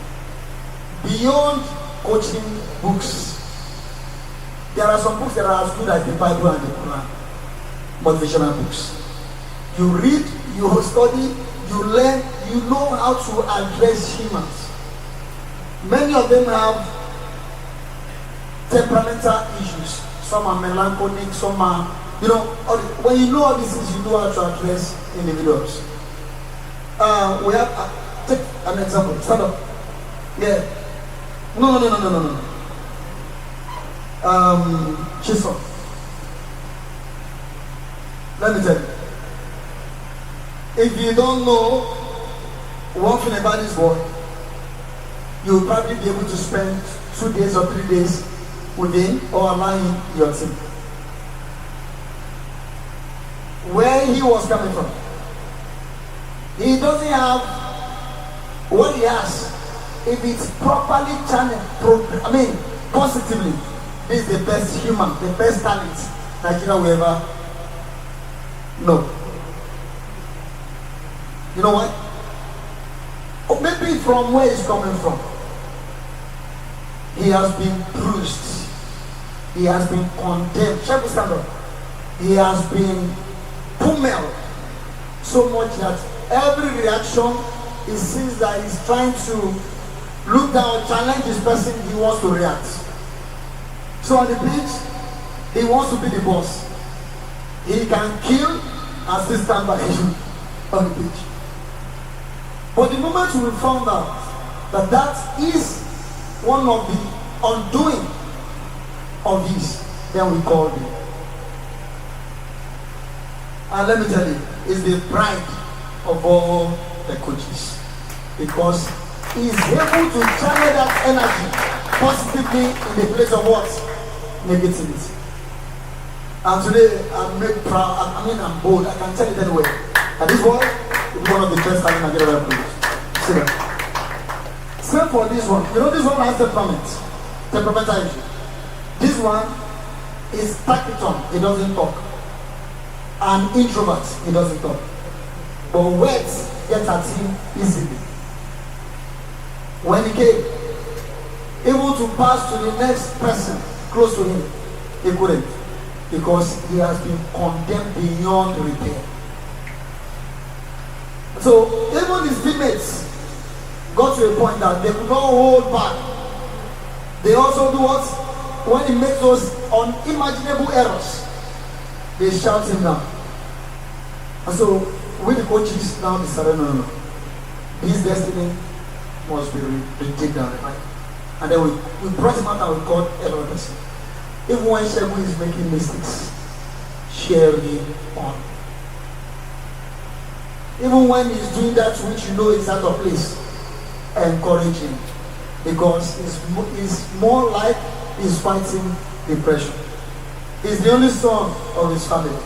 beyond coaching books, there are some books that are as good as the Bible and the Quran, motivational books. You read, you study, you learn, you know how to address humans. Many of them have temperamental issues. Some are melancholic, some are, when you know all these things, you know how to address individuals. We have, take an example. Stand up. Yeah. No. Chisholm. Let me tell you. If you don't know one thing about this boy, you'll probably be able to spend 2 days or 3 days with him or allow him your team. Where he was coming from, he doesn't have what he has. If it's properly channeled, positively, this is the best human, the best talent Nigeria will ever know. You know what? Or maybe from where he's coming from, he has been bruised, he has been condemned. Shall we stand up? He has been pummeled so much that every reaction, he sees that he's trying to look down, challenge this person, he wants to react. So on the pitch, he wants to be the boss. He can kill and still stand by him on the pitch. But the moment we found out that that is one of the undoing of this, then we called him. And let me tell you, it's the pride of all the coaches, because he's able to channel that energy positively in the place of what? Negativity. And today I'm made proud, I'm bold, I can tell it anyway. And this boy is one of the best talent Nigeria ever produced. See that? Same for this one. This one has temperamental issue. This one is taciturn, he doesn't talk. An introvert, he doesn't talk. But words get at him easily. When he came, able to pass to the next person close to him, he couldn't, because he has been condemned beyond repair. So even his teammates got to a point that they could not hold back. They also do what? When he makes those unimaginable errors, they shout him down. And so with the coaches now decided, no. His destiny must be retaken down. Right? And then we brought him out and we called every person. Even when Shebu is making mistakes, cheer him on. Even when he's doing that which you know is out of place, encourage him. Because it's more like he's fighting depression. He's the only son of his family.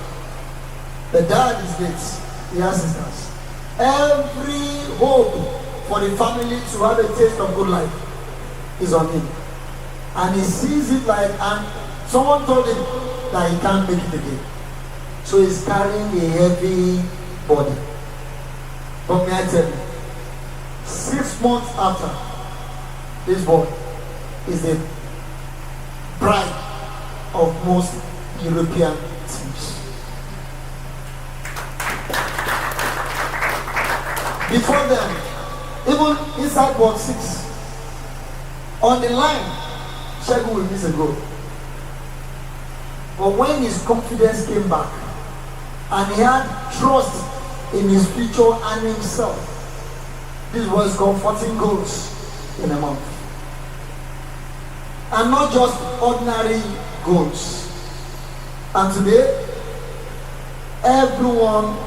The dad is late, he has sisters. Every hope for the family to have a taste of good life is on him. And he sees it like, and someone told him that he can't make it again. So he's carrying a heavy body. But may I tell you, 6 months after, this boy is the pride of most European teams. Before them, even inside box 6, on the line, Shebu will miss a goal. But when his confidence came back, and he had trust in his future and himself, this was scored 14 goals in a month. And not just ordinary goals. And today, everyone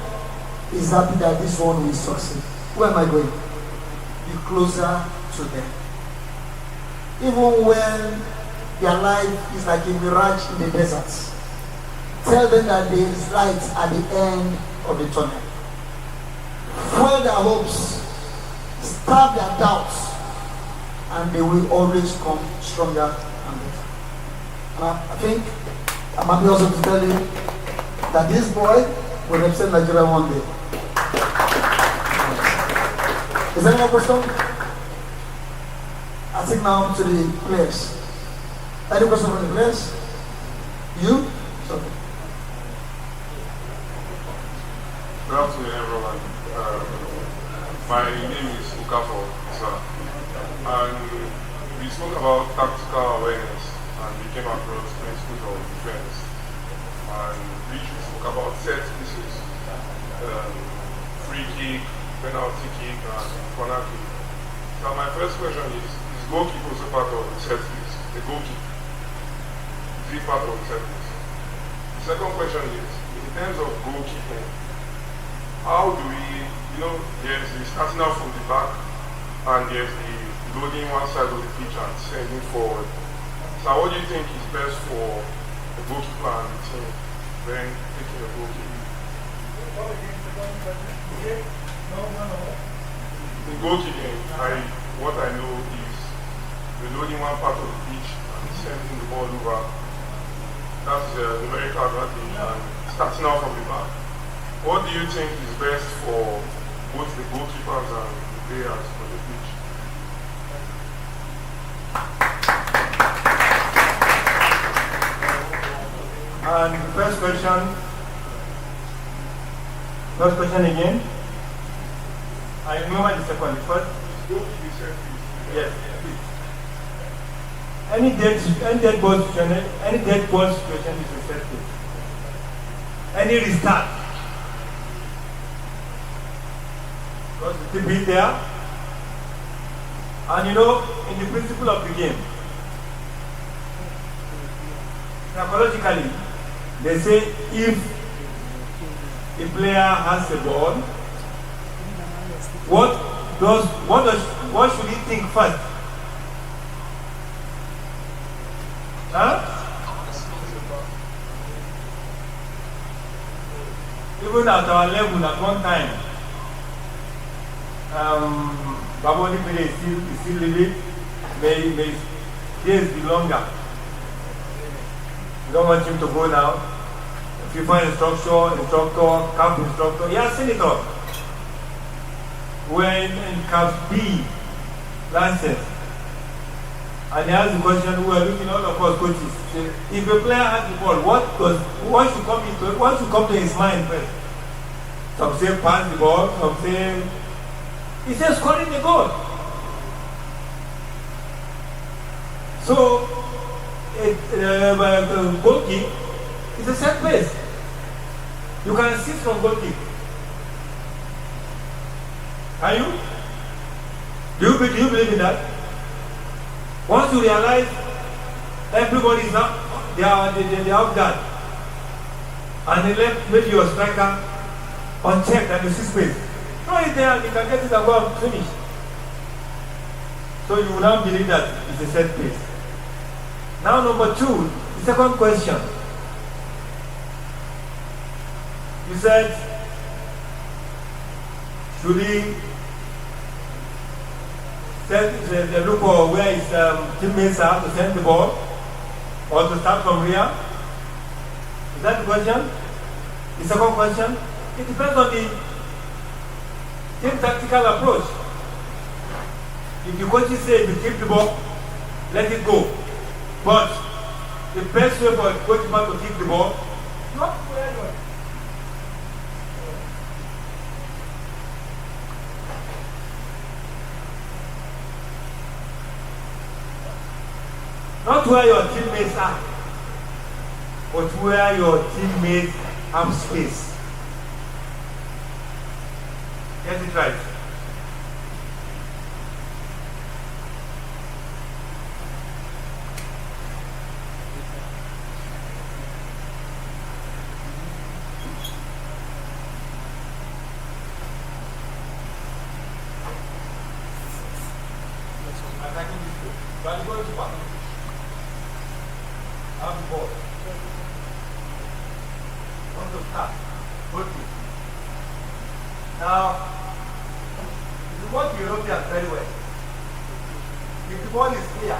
is happy that this one will succeed. Where am I going? Be closer to them. Even when their life is like a mirage in the desert, tell them that there is light at the end of the tunnel. Fuel their hopes, starve their doubts, and they will always come stronger and better. And I think I'm happy also to tell you that this boy will represent Nigeria one day. Is there any more question? I think now to the players. Any question from the players? You? Okay. Good afternoon, everyone. My name is Ukafo, sir. And we spoke about tactical awareness and we came across principles of defense. And we spoke about set pieces, free kick, penalty kick, and corner kick. Now my first question is goalkeeper also part of the set piece? The goalkeeper, is it part of the set piece? The second question is, in terms of goalkeeping, how do we, there's the starting out from the back and there's the loading one side of the pitch and sending forward. So what do you think is best for the goalkeeper and the team when taking a goalkeeper? In goalkeeping, what I know is the loading one part of the pitch and sending the ball over. That's the numerical advantage and starting out from the back. What do you think is best for both the goalkeepers and the players on the pitch? And the first question again. I remember the second. The first. Yes, please. Any dead ball situation is receptive. Any restart. Because the team is there. And in the principle of the game, psychologically, they say if a player has the ball, what should he think first? Even at our level, at one time, Baboni Pele is still living, may days be longer. We don't want him to go now. FIFA instructor, camp instructor, yeah, senator. When in Camp B, license, and he asked the question, we are looking all of us coaches. Say, if a player has the ball, what should come to his mind first? Some say pass the ball, some say he says scoring the goal. So goal kick is a set place. You can assist from goal kick. Are you? Do you believe in that? Once you realize everybody is now, they are off guard, and they left maybe your striker unchecked and you see space. Throw it there and you can get it and go and finish. So you will now believe that it's a set place. Now number two, the second question. You said, should he look for where his teammates are to send the ball or to start from here? Is that the question? The second question? It depends on the team tactical approach. If the coaches say if you keep the ball, let it go. But the best way for a goalkeeper to keep the ball, not where you are. Not where your teammates are, but where your teammates have space. Get it right. Attacking this goal. But the goalkeeper. Have the ball. Want to start. Go to. Now, you want Europeans very well. If the ball is clear,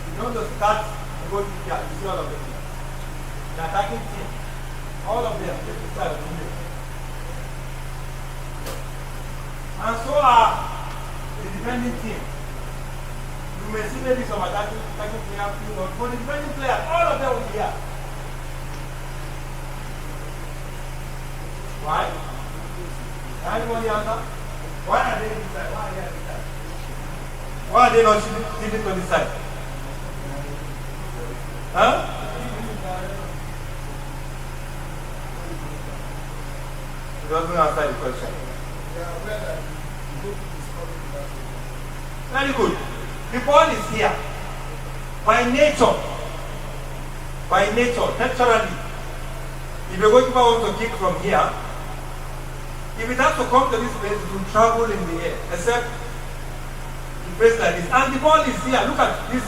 you don't just start and go to here. You see all of them. The attacking team, all of them, take the side of the field. And so are the defending team. You may see maybe some attacking player, but the defending player, all of them will be here. Why? Anybody answer? Why are they this side? Why are they this side? Why are they not sitting to this side? Huh? It doesn't answer the question. Very good. The ball is here. By nature, naturally, if the goalkeeper wants to kick from here, if it has to come to this place, it will travel in the air, except the place like this. And the ball is here. Look at this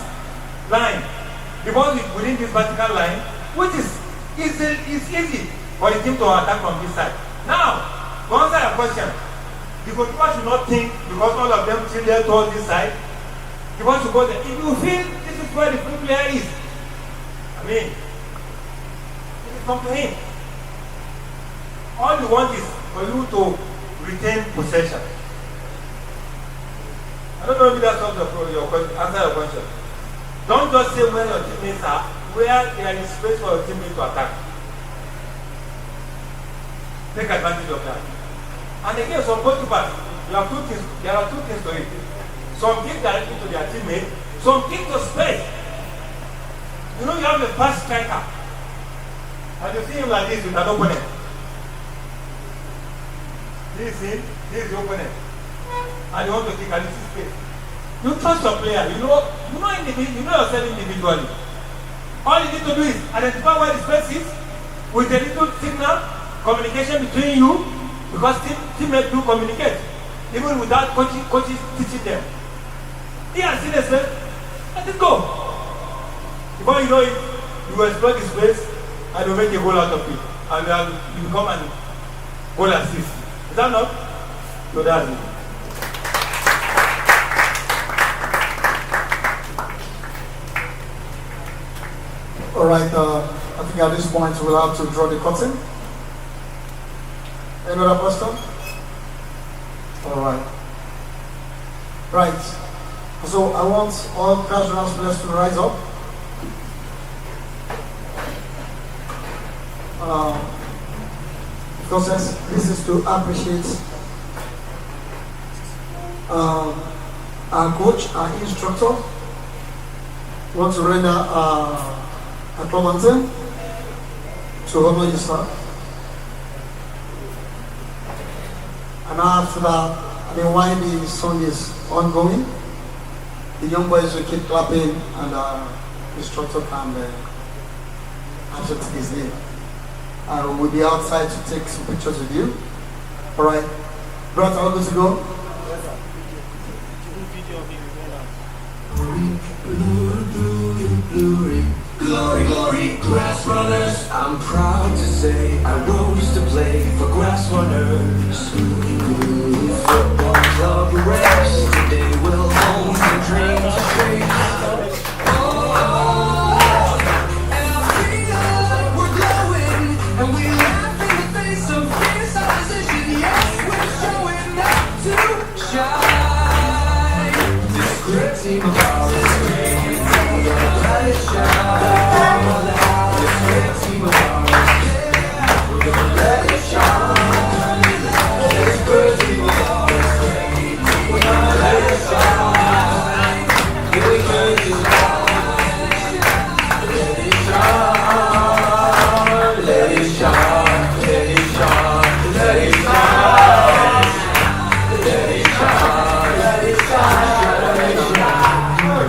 line. The ball is within this vertical line, which is easy for the team to attack from this side. Now, to answer your question, the goalkeeper should not think because all of them still there towards this side. He wants to go there. If you feel this is where the free player is, I mean, it is up to him. All you want is for you to retain possession. I don't know if that answers your question. Don't just say where your teammates are, where there is space for your teammate to attack. Take advantage of that. And again, some goalkeepers, there are two things to it. Some kick directly to their teammate, some kick to space. You know, you have a fast striker, and you see him like this with an opponent. This is him, this is the opponent. And you want to kick and you see space. You trust your player, you know yourself individually. All you need to do is identify where the space is with a little signal, communication between you, because teammates do communicate, even without coaches teaching them. He has seen a space, let it go. Before you know it, you will exploit the space and you make a goal out of it. And you become an goal assist. Is that not? So that's it. Alright, I think at this point we'll have to draw the curtain. Any other question? Alright. Right. So I want all casual players to rise up. Because this is to appreciate our coach, our instructor. We want to render a comment to honor you, sir. And after that, while the song is ongoing, the young boys will keep clapping and the instructor can answer to his name. And we'll be outside to take some pictures with you. Alright. Brother, are we good to go? Glory, glory, Grass Runners. I'm proud to say I rose to play for Grass Runners. Football club race. Today we'll own the dreams of faith. And I feel like we're glowing, and we laugh in the face of fierce opposition. Yes, we're showing up to shine. This great team of ours is great. We're gonna let it shine. This great team of ours, yeah. We're gonna let it shine. This great team of ours, great. We're gonna let it shine. Here we go, let it shine. Let it shine. Let it shine. Let it shine. Let it shine. Let it shine. Let it shine.